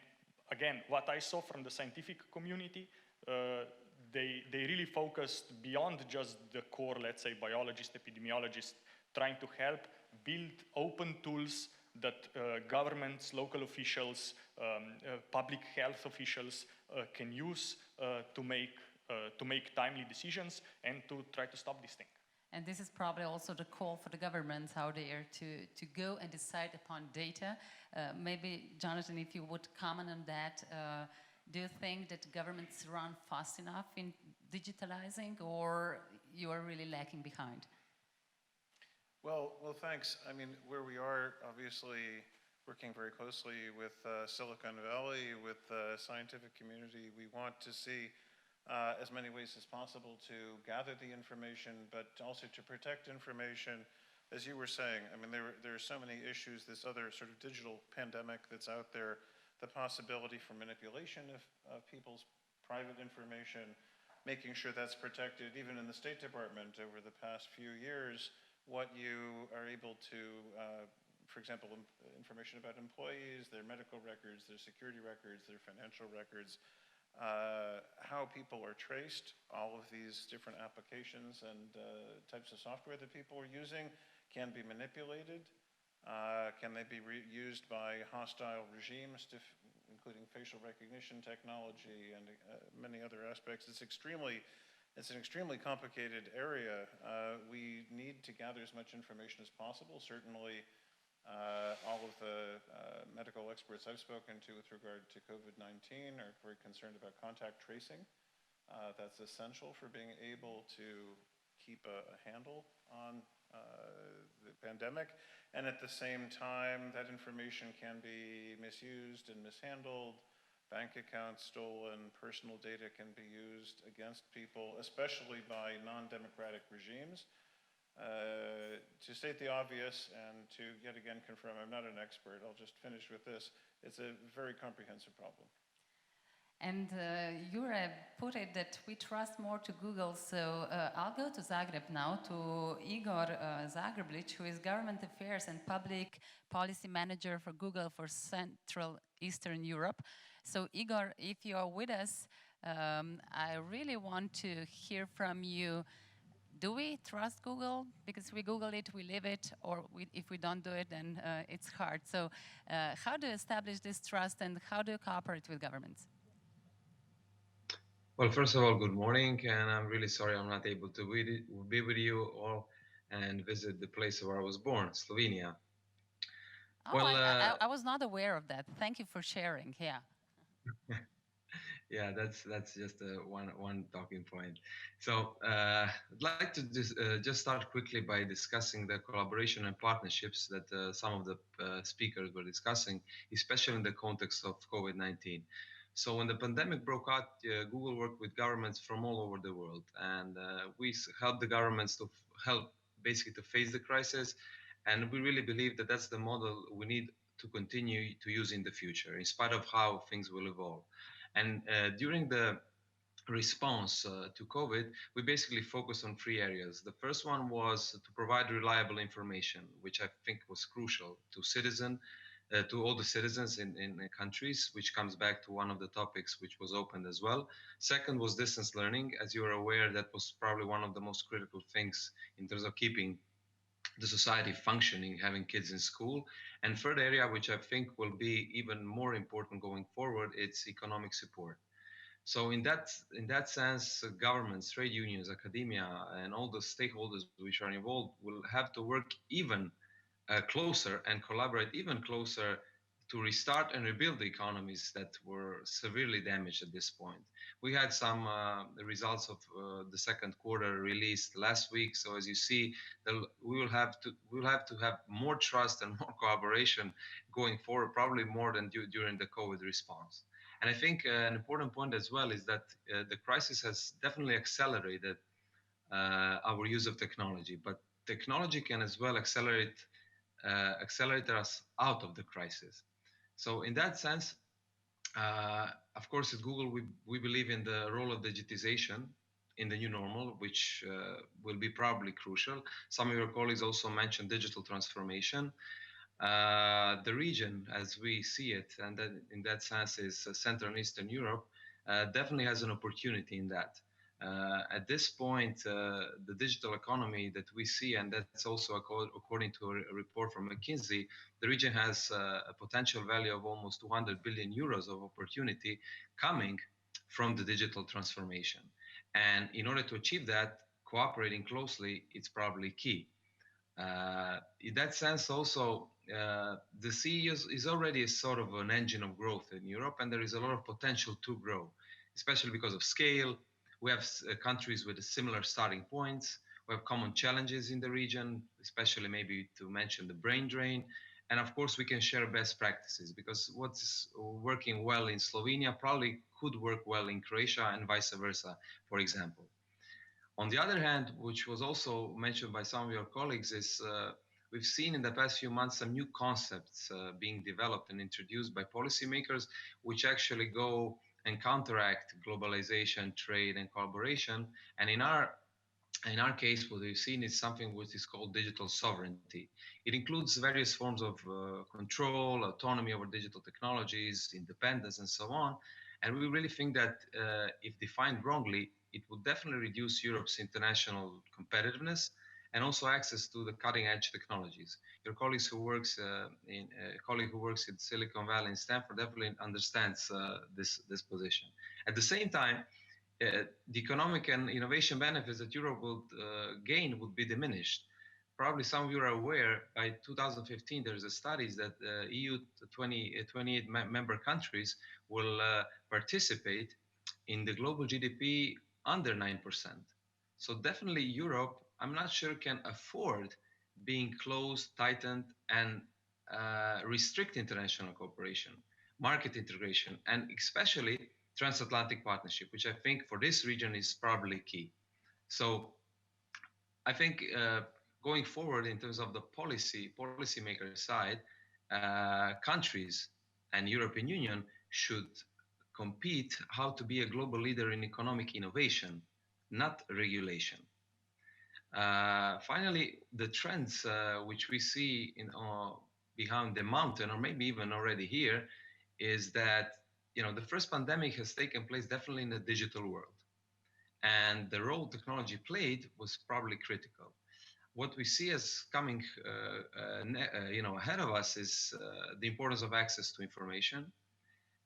S3: again, what I saw from the scientific community, they really focused beyond just the core, let's say, biologists, epidemiologists, trying to help build open tools that governments, local officials, public health officials can use to make timely decisions and to try to stop this thing.
S1: And this is probably also the call for the governments out there to go and decide upon data. Maybe, Jonathan, if you would comment on that, do you think that governments run fast enough in digitalizing, or you are really lacking behind?
S2: Well, thanks. I mean, where we are, obviously, working very closely with Silicon Valley, with the scientific community, we want to see as many ways as possible to gather the information, but also to protect information. As you were saying, I mean, there are so many issues, this other sort of digital pandemic that's out there, the possibility for manipulation of people's private information, making sure that's protected. Even in the State Department over the past few years, what you are able to, for example, information about employees, their medical records, their security records, their financial records, how people are traced, all of these different applications and types of software that people are using can be manipulated. Can they be used by hostile regimes, including including facial recognition technology and many other aspects. It's an extremely complicated area. We need to gather as much information as possible. Certainly, all of the medical experts I've spoken to with regard to COVID-19 are very concerned about contact tracing. That's essential for being able to keep a handle on the pandemic. And at the same time, that information can be misused and mishandled. Bank accounts stolen, personal data can be used against people, especially by non-democratic regimes. To state the obvious and to yet again confirm I'm not an expert, I'll just finish with this. It's a very comprehensive problem.
S1: And Jure put it that we trust more to Google, so I'll go to Zagreb now, to Igor Zagreblic, who is Government Affairs and Public Policy Manager for Google for Central Eastern Europe. So Igor, if you are with us, I really want to hear from you. Do we trust Google? Because we Google it, we live it, or if we don't do it, then it's hard. So how do you establish this trust and how do you cooperate with governments?
S8: Well, first of all, good morning, and I'm really sorry I'm not able to be with you all and visit the place where I was born, Slovenia.
S1: Oh,
S8: Well,
S1: I was not aware of that. Thank you for sharing. Yeah.
S8: yeah, that's just one talking point. So I'd like to just start quickly by discussing the collaboration and partnerships that some of the speakers were discussing, especially in the context of COVID-19. So when the pandemic broke out, Google worked with governments from all over the world, and we helped the governments to help basically to face the crisis. And we really believe that that's the model we need to continue to use in the future, in spite of how things will evolve. And during the response to COVID, we basically focused on three areas. The first one was to provide reliable information, which I think was crucial to all the citizens in countries, which comes back to one of the topics which was opened as well. Second was distance learning. As you are aware, that was probably one of the most critical things in terms of keeping the society functioning, having kids in school. And third area, which I think will be even more important going forward, it's economic support. So in that sense, governments, trade unions, academia, and all the stakeholders which are involved will have to work even closer and collaborate even closer to restart and rebuild the economies that were severely damaged at this point. We had some results of the second quarter released last week. So as you see, we will have to have more trust and more collaboration going forward, probably more than during the COVID response. And I think an important point as well is that the crisis has definitely accelerated our use of technology, but technology can as well accelerate us out of the crisis. So in that sense, of course, at Google, we believe in the role of digitization in the new normal, which will be probably crucial. Some of your colleagues also mentioned digital transformation. The region, as we see it, and then in that sense is Central and Eastern Europe, definitely has an opportunity in that. At this point, the digital economy that we see, and that's also according to a report from McKinsey, the region has a potential value of almost 200 billion euros of opportunity coming from the digital transformation. And in order to achieve that, cooperating closely, it's probably key. In that sense, also, the CE is already a sort of an engine of growth in Europe, and there is a lot of potential to grow, especially because of scale. We have countries with similar starting points. We have common challenges in the region, especially maybe to mention the brain drain. And of course, we can share best practices because what's working well in Slovenia probably could work well in Croatia and vice versa, for example. On the other hand, which was also mentioned by some of your colleagues, is we've seen in the past few months some new concepts being developed and introduced by policymakers, which actually go and counteract globalization, trade, and collaboration. And in our case, what we've seen is something which is called digital sovereignty. It includes various forms of control, autonomy over digital technologies, independence, and so on. And we really think that if defined wrongly, it will definitely reduce Europe's international competitiveness and also access to the cutting edge technologies. Your colleagues who works colleague who works in Silicon Valley and Stanford definitely understands this position. At the same time, the economic and innovation benefits that Europe would gain would be diminished. Probably some of you are aware, by 2015, there's a studies that EU 28 member countries will participate in the global GDP under 9%. So definitely Europe, I'm not sure, can afford being closed, tightened, and restrict international cooperation, market integration, and especially transatlantic partnership, which I think for this region is probably key. So I think going forward in terms of the policymaker side, countries and European Union should compete how to be a global leader in economic innovation, not regulation. Finally, the trends which we see in behind the mountain, or maybe even already here, is that the first pandemic has taken place definitely in the digital world, and the role technology played was probably critical. What we see as coming, ahead of us is the importance of access to information.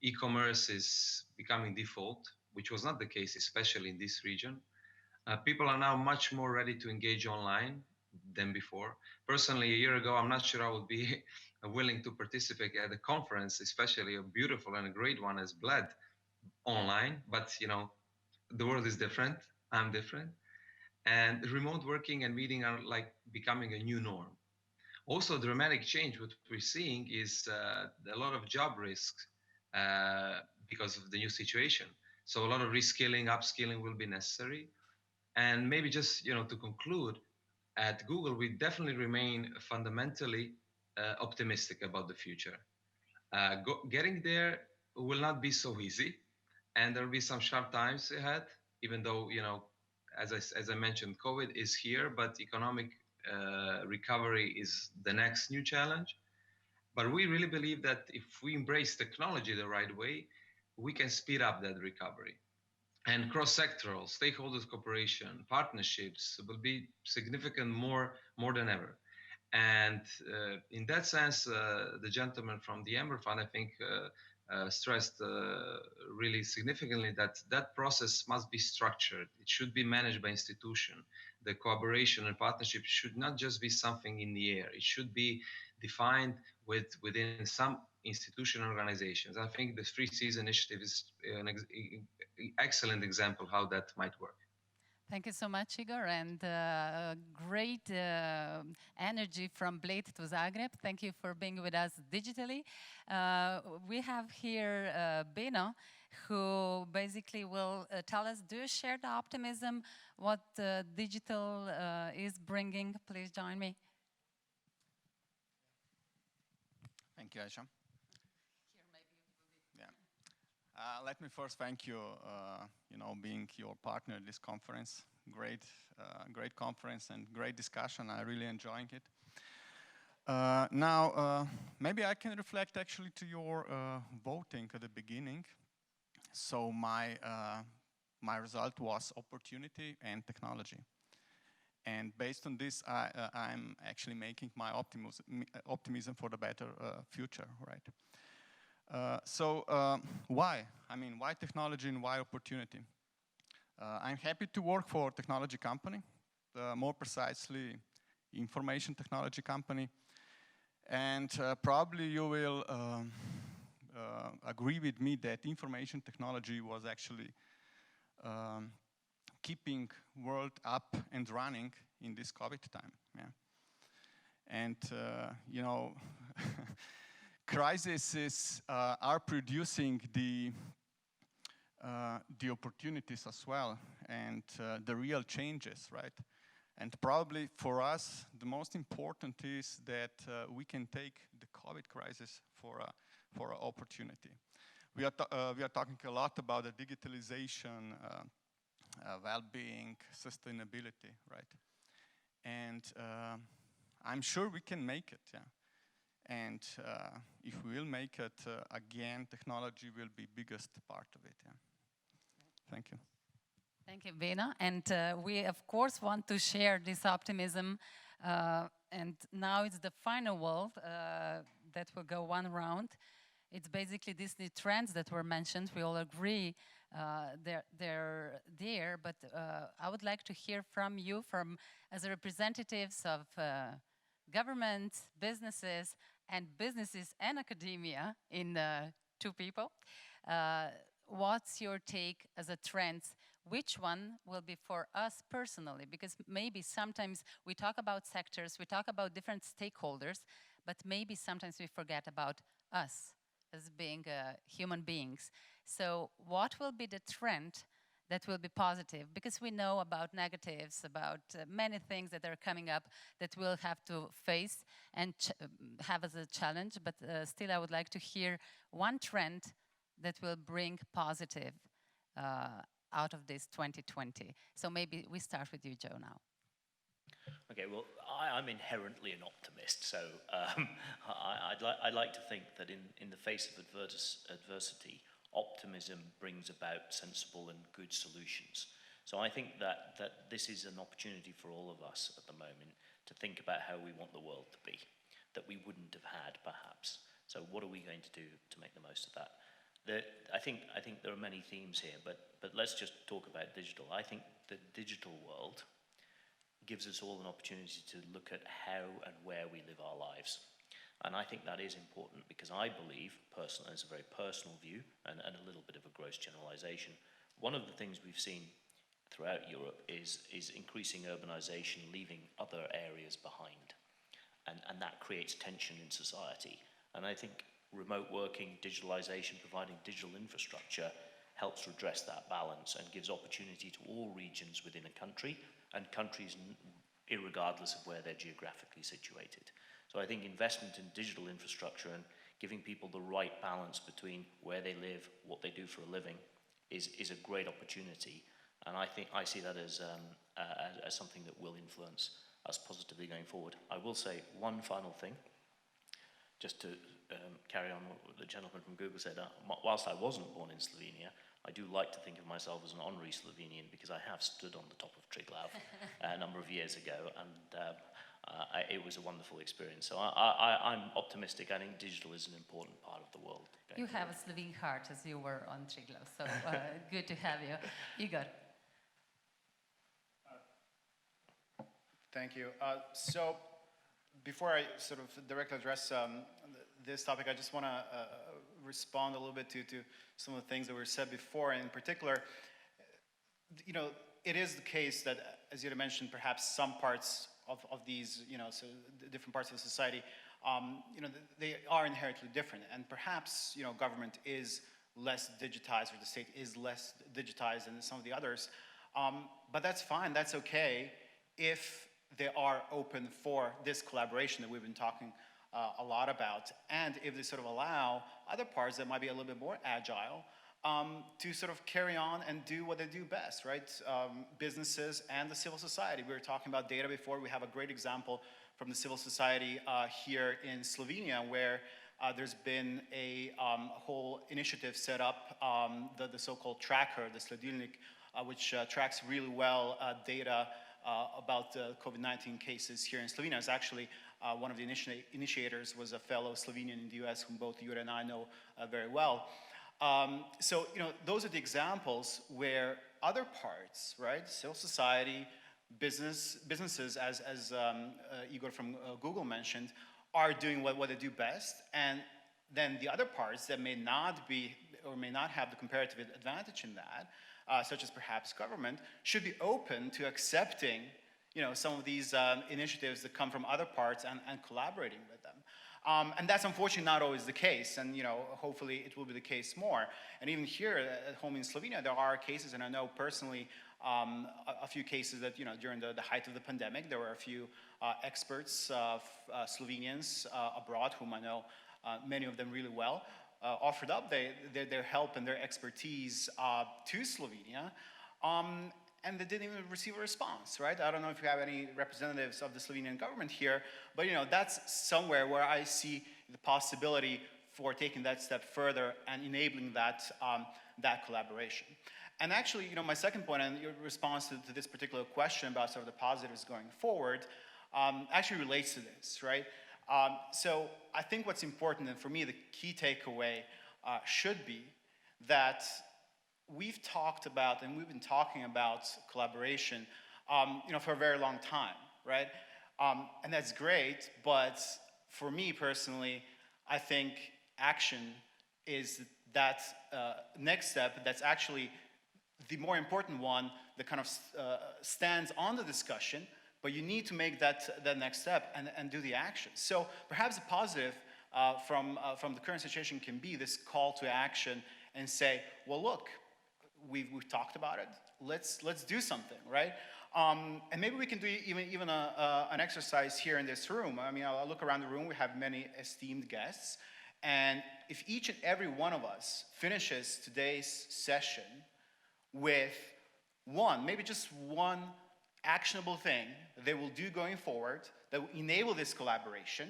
S8: E-commerce is becoming default, which was not the case, especially in this region. People are now much more ready to engage online than before. Personally, a year ago, I'm not sure I would be willing to participate at a conference, especially a beautiful and a great one as Bled online. But the world is different. I'm different, and remote working and meeting are like becoming a new norm. Also, dramatic change. What we're seeing is a lot of job risks because of the new situation. So a lot of reskilling, upskilling will be necessary. And maybe just to conclude, at Google, we definitely remain fundamentally optimistic about the future. Getting there will not be so easy, and there will be some sharp times ahead. Even though as I mentioned, COVID is here, but economic recovery is the next new challenge. But we really believe that if we embrace technology the right way, we can speed up that recovery. And cross-sectoral stakeholders cooperation partnerships will be significant more than ever. And in that sense, the gentleman from the Amber Fund, I think, stressed really significantly that that process must be structured. It should be managed by institution. The collaboration and partnership should not just be something in the air. It should be defined within some institutional organizations. I think the Free Seas initiative is an excellent example how that might work.
S1: Thank you so much, Igor, and great energy from Bled to Zagreb. Thank you for being with us digitally. We have here Beno, who basically will tell us, do you share the optimism, what digital is bringing? Please join me.
S9: Thank you, Aisha. Let me first thank you, being your partner at this conference. Great conference and great discussion. I really enjoying it. Now, maybe I can reflect actually to your voting at the beginning. So my result was opportunity and technology. And based on this, I'm actually making my optimism for the better future, right? Why? I mean, why technology and why opportunity? I'm happy to work for a technology company, more precisely, information technology company. And probably you will agree with me that information technology was actually keeping world up and running in this COVID time. Yeah. And, crises are producing the opportunities as well, and the real changes, right? And probably for us, the most important is that we can take the COVID crisis for an opportunity. We are talking a lot about the digitalization, well-being, sustainability, right? And I'm sure we can make it, yeah. And if we will make it, again, technology will be biggest part of it. Yeah. Thank you.
S1: Thank you, Bena. And we, of course, want to share this optimism. And now it's the final world that will go one round. It's basically these new trends that were mentioned. We all agree they're there, but I would like to hear from you, as representatives of governments, businesses and academia in two people. What's your take as a trend? Which one will be for us personally? Because maybe sometimes we talk about sectors, we talk about different stakeholders, but maybe sometimes we forget about us as being human beings. So what will be the trend that will be positive? Because we know about negatives, about many things that are coming up that we'll have to face and have as a challenge, but still I would like to hear one trend that will bring positive out of this 2020. So maybe we start with you, Joe, now.
S5: Okay, well, I'm inherently an optimist, so I'd like to think that in the face of adversity, optimism brings about sensible and good solutions. So I think that this is an opportunity for all of us at the moment to think about how we want the world to be, that we wouldn't have had, perhaps. So what are we going to do to make the most of that? I think there are many themes here, but let's just talk about digital. I think the digital world gives us all an opportunity to look at how and where we live our lives. And I think that is important because I believe, personally, it's a very personal view and a little bit of a gross generalization. One of the things we've seen throughout Europe is increasing urbanization, leaving other areas behind. And that creates tension in society. And I think remote working, digitalization, providing digital infrastructure helps redress that balance and gives opportunity to all regions within a country and countries irregardless of where they're geographically situated. So I think investment in digital infrastructure and giving people the right balance between where they live, what they do for a living is a great opportunity. And I see that as something that will influence us positively going forward. I will say one final thing, just to carry on what the gentleman from Google said. Whilst I wasn't born in Slovenia, I do like to think of myself as an honorary Slovenian because I have stood on the top of Triglav a number of years ago, and it was a wonderful experience. So I'm optimistic. I think digital is an important part of the world.
S1: You have a Slovene heart, as you were on Triglav, so good to have you. Igor.
S4: Thank you. So before I sort of directly address this topic, I just want to respond a little bit to some of the things that were said before. And in particular, you know, it is the case that, as you had mentioned, perhaps some parts of these, you know, so the different parts of society, you know, they are inherently different. And perhaps, you know, government is less digitized, or the state is less digitized than some of the others. But that's fine, that's okay, if they are open for this collaboration that we've been talking a lot about, and if they sort of allow other parts that might be a little bit more agile to sort of carry on and do what they do best, right? Businesses and the civil society. We were talking about data before. We have a great example from the civil society here in Slovenia, where there's been a whole initiative set up, the so-called tracker, the Sledilnik, which tracks really well data about COVID-19 cases here in Slovenia. Is actually one of the initiators was a fellow Slovenian in the US, whom both you and I know very well. So, you know, those are the examples where other parts, right, civil society, businesses, as Igor from Google mentioned, are doing what they do best, and then the other parts that may not be or may not have the comparative advantage in that, such as perhaps government, should be open to accepting, you know, some of these initiatives that come from other parts and collaborating with them. And that's unfortunately not always the case, and, you know, hopefully it will be the case more. And even here at home in Slovenia, there are cases, and I know personally a few cases that, you know, during the height of the pandemic, there were a few experts, Slovenians abroad, whom I know many of them really well, offered up their help and their expertise to Slovenia, and they didn't even receive a response, right? I don't know if you have any representatives of the Slovenian government here, but, you know, that's somewhere where I see the possibility for taking that step further and enabling that that collaboration. And actually, my second point, and your response to this particular question about sort of the positives going forward, actually relates to this, right? So I think what's important, and for me, the key takeaway should be that we've talked about, and we've been talking about collaboration, for a very long time, right? And that's great, but for me personally, I think action is that next step that's actually the more important one that kind of stands on the discussion, but you need to make that next step and do the action. So perhaps a positive from the current situation can be this call to action and say, well, look, we've talked about it. Let's do something, right? And maybe we can do even an exercise here in this room. I mean, I'll look around the room. We have many esteemed guests. And if each and every one of us finishes today's session with maybe just one actionable thing that they will do going forward that will enable this collaboration,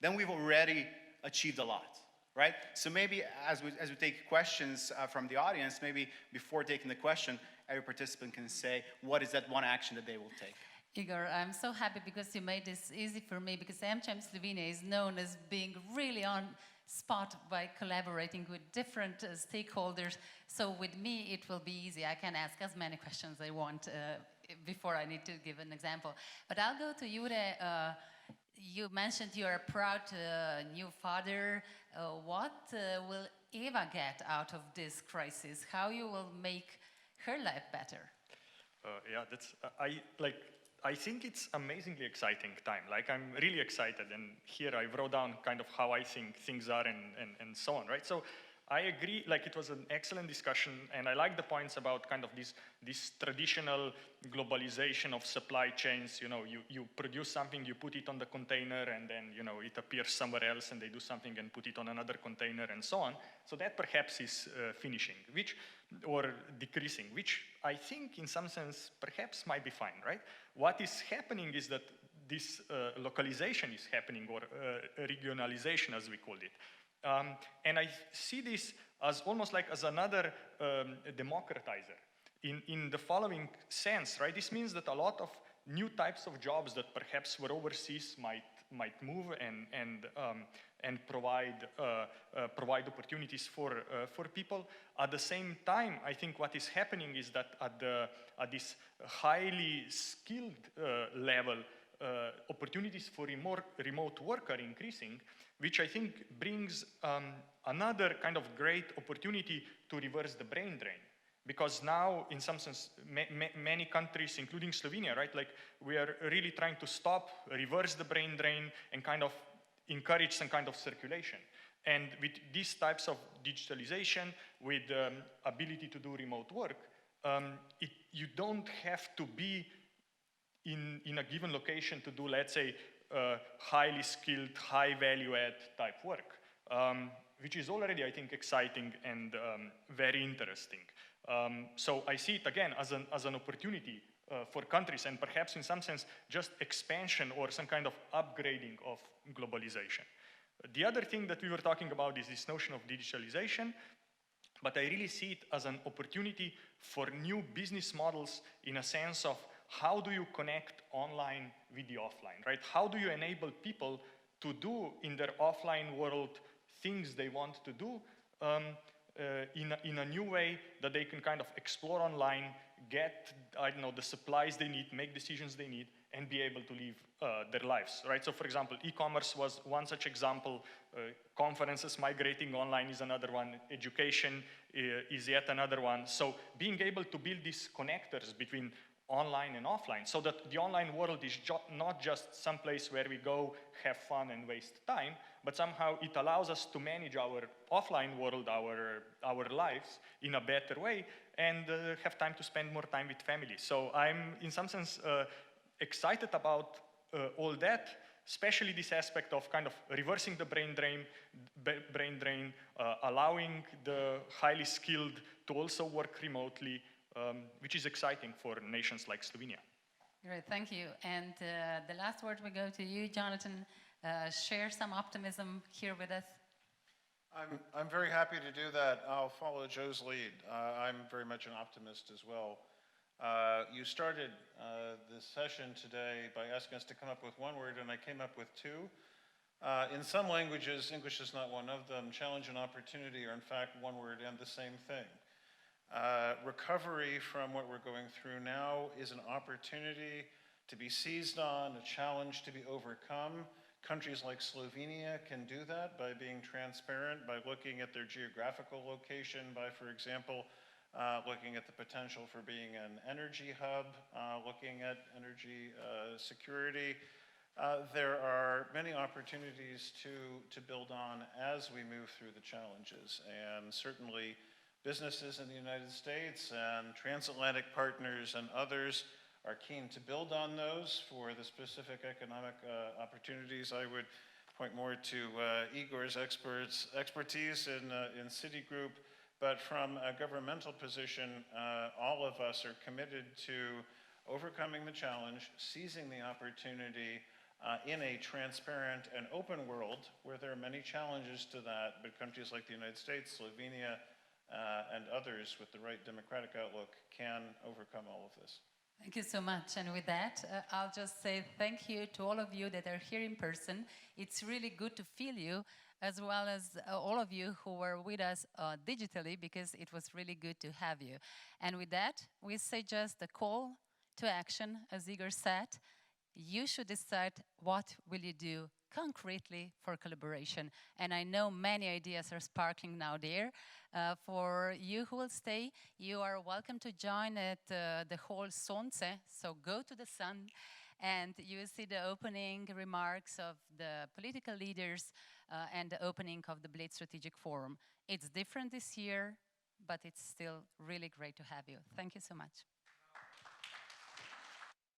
S4: then we've already achieved a lot, right? So maybe as we take questions from the audience, maybe before taking the question, every participant can say what is that one action that they will take.
S1: Igor, I'm so happy because you made this easy for me, because AmCham Slovenia is known as being really on spot by collaborating with different stakeholders. So with me, it will be easy. I can ask as many questions I want before I need to give an example. But I'll go to Jure. You mentioned you're a proud new father. What will Eva get out of this crisis? How you will make her life better?
S3: Yeah, that's I think it's amazingly exciting time. Like, I'm really excited, and here I wrote down kind of how I think things are and so on, right? So I agree, like, it was an excellent discussion, and I like the points about kind of this traditional globalization of supply chains. You produce something, you put it on the container, and then, it appears somewhere else, and they do something and put it on another container, and so on. So that perhaps is finishing, or decreasing, which I think in some sense perhaps might be fine, right? What is happening is that this localization is happening, or regionalization as we called it. And I see this as almost like as another democratizer in the following sense, right? This means that a lot of new types of jobs that perhaps were overseas might move and provide opportunities for people. At the same time, I think what is happening is that at this highly skilled level, opportunities for remote work are increasing, which I think brings another kind of great opportunity to reverse the brain drain. Because now, in some sense, many countries, including Slovenia, right, like, we are really trying to reverse the brain drain, and kind of encourage some kind of circulation. And with these types of digitalization, with ability to do remote work, you don't have to be in a given location to do, let's say, highly skilled, high value add type work, which is already, I think, exciting and very interesting. So I see it again as an opportunity for countries, and perhaps in some sense just expansion or some kind of upgrading of globalization. The other thing that we were talking about is this notion of digitalization, but I really see it as an opportunity for new business models, in a sense of how do you connect online with the offline, right? How do you enable people to do in their offline world things they want to do in a new way that they can kind of explore online, get, I don't know, the supplies they need, make decisions they need, and be able to live their lives, right? So, for example, e-commerce was one such example. Conferences migrating online is another one. Education is yet another one. So being able to build these connectors between online and offline, so that the online world is not just some place where we go, have fun, and waste time, but somehow it allows us to manage our offline world, our lives, in a better way, and have time to spend more time with family. So I'm, in some sense, excited about all that, especially this aspect of kind of reversing the brain drain, allowing the highly skilled to also work remotely, which is exciting for nations like Slovenia.
S1: Great, thank you. And the last word will go to you, Jonathan. Share some optimism here with us.
S2: I'm very happy to do that. I'll follow Joe's lead. I'm very much an optimist as well. You started this session today by asking us to come up with one word, and I came up with two. In some languages, English is not one of them. Challenge and opportunity are in fact one word and the same thing. Recovery from what we're going through now is an opportunity to be seized on, a challenge to be overcome. Countries like Slovenia can do that by being transparent, by looking at their geographical location, by, for example, looking at the potential for being an energy hub, looking at energy security. There are many opportunities to build on as we move through the challenges, and certainly businesses in the United States and transatlantic partners and others are keen to build on those for the specific economic opportunities. I would point more to Igor's expertise in Citigroup, but from a governmental position, all of us are committed to overcoming the challenge, seizing the opportunity in a transparent and open world where there are many challenges to that, but countries like the United States, Slovenia, and others with the right democratic outlook can overcome all of this.
S1: Thank you so much. And with that, I'll just say thank you to all of you that are here in person. It's really good to feel you, as well as all of you who were with us digitally, because it was really good to have you. And with that, we say just a call to action, as Igor said. You should decide what will you do concretely for collaboration. And I know many ideas are sparkling now there. For you who will stay, you are welcome to join at the hall Sonce, so go to the sun, and you will see the opening remarks of the political leaders and the opening of the Bled Strategic Forum. It's different this year, but it's still really great to have you. Thank you so much.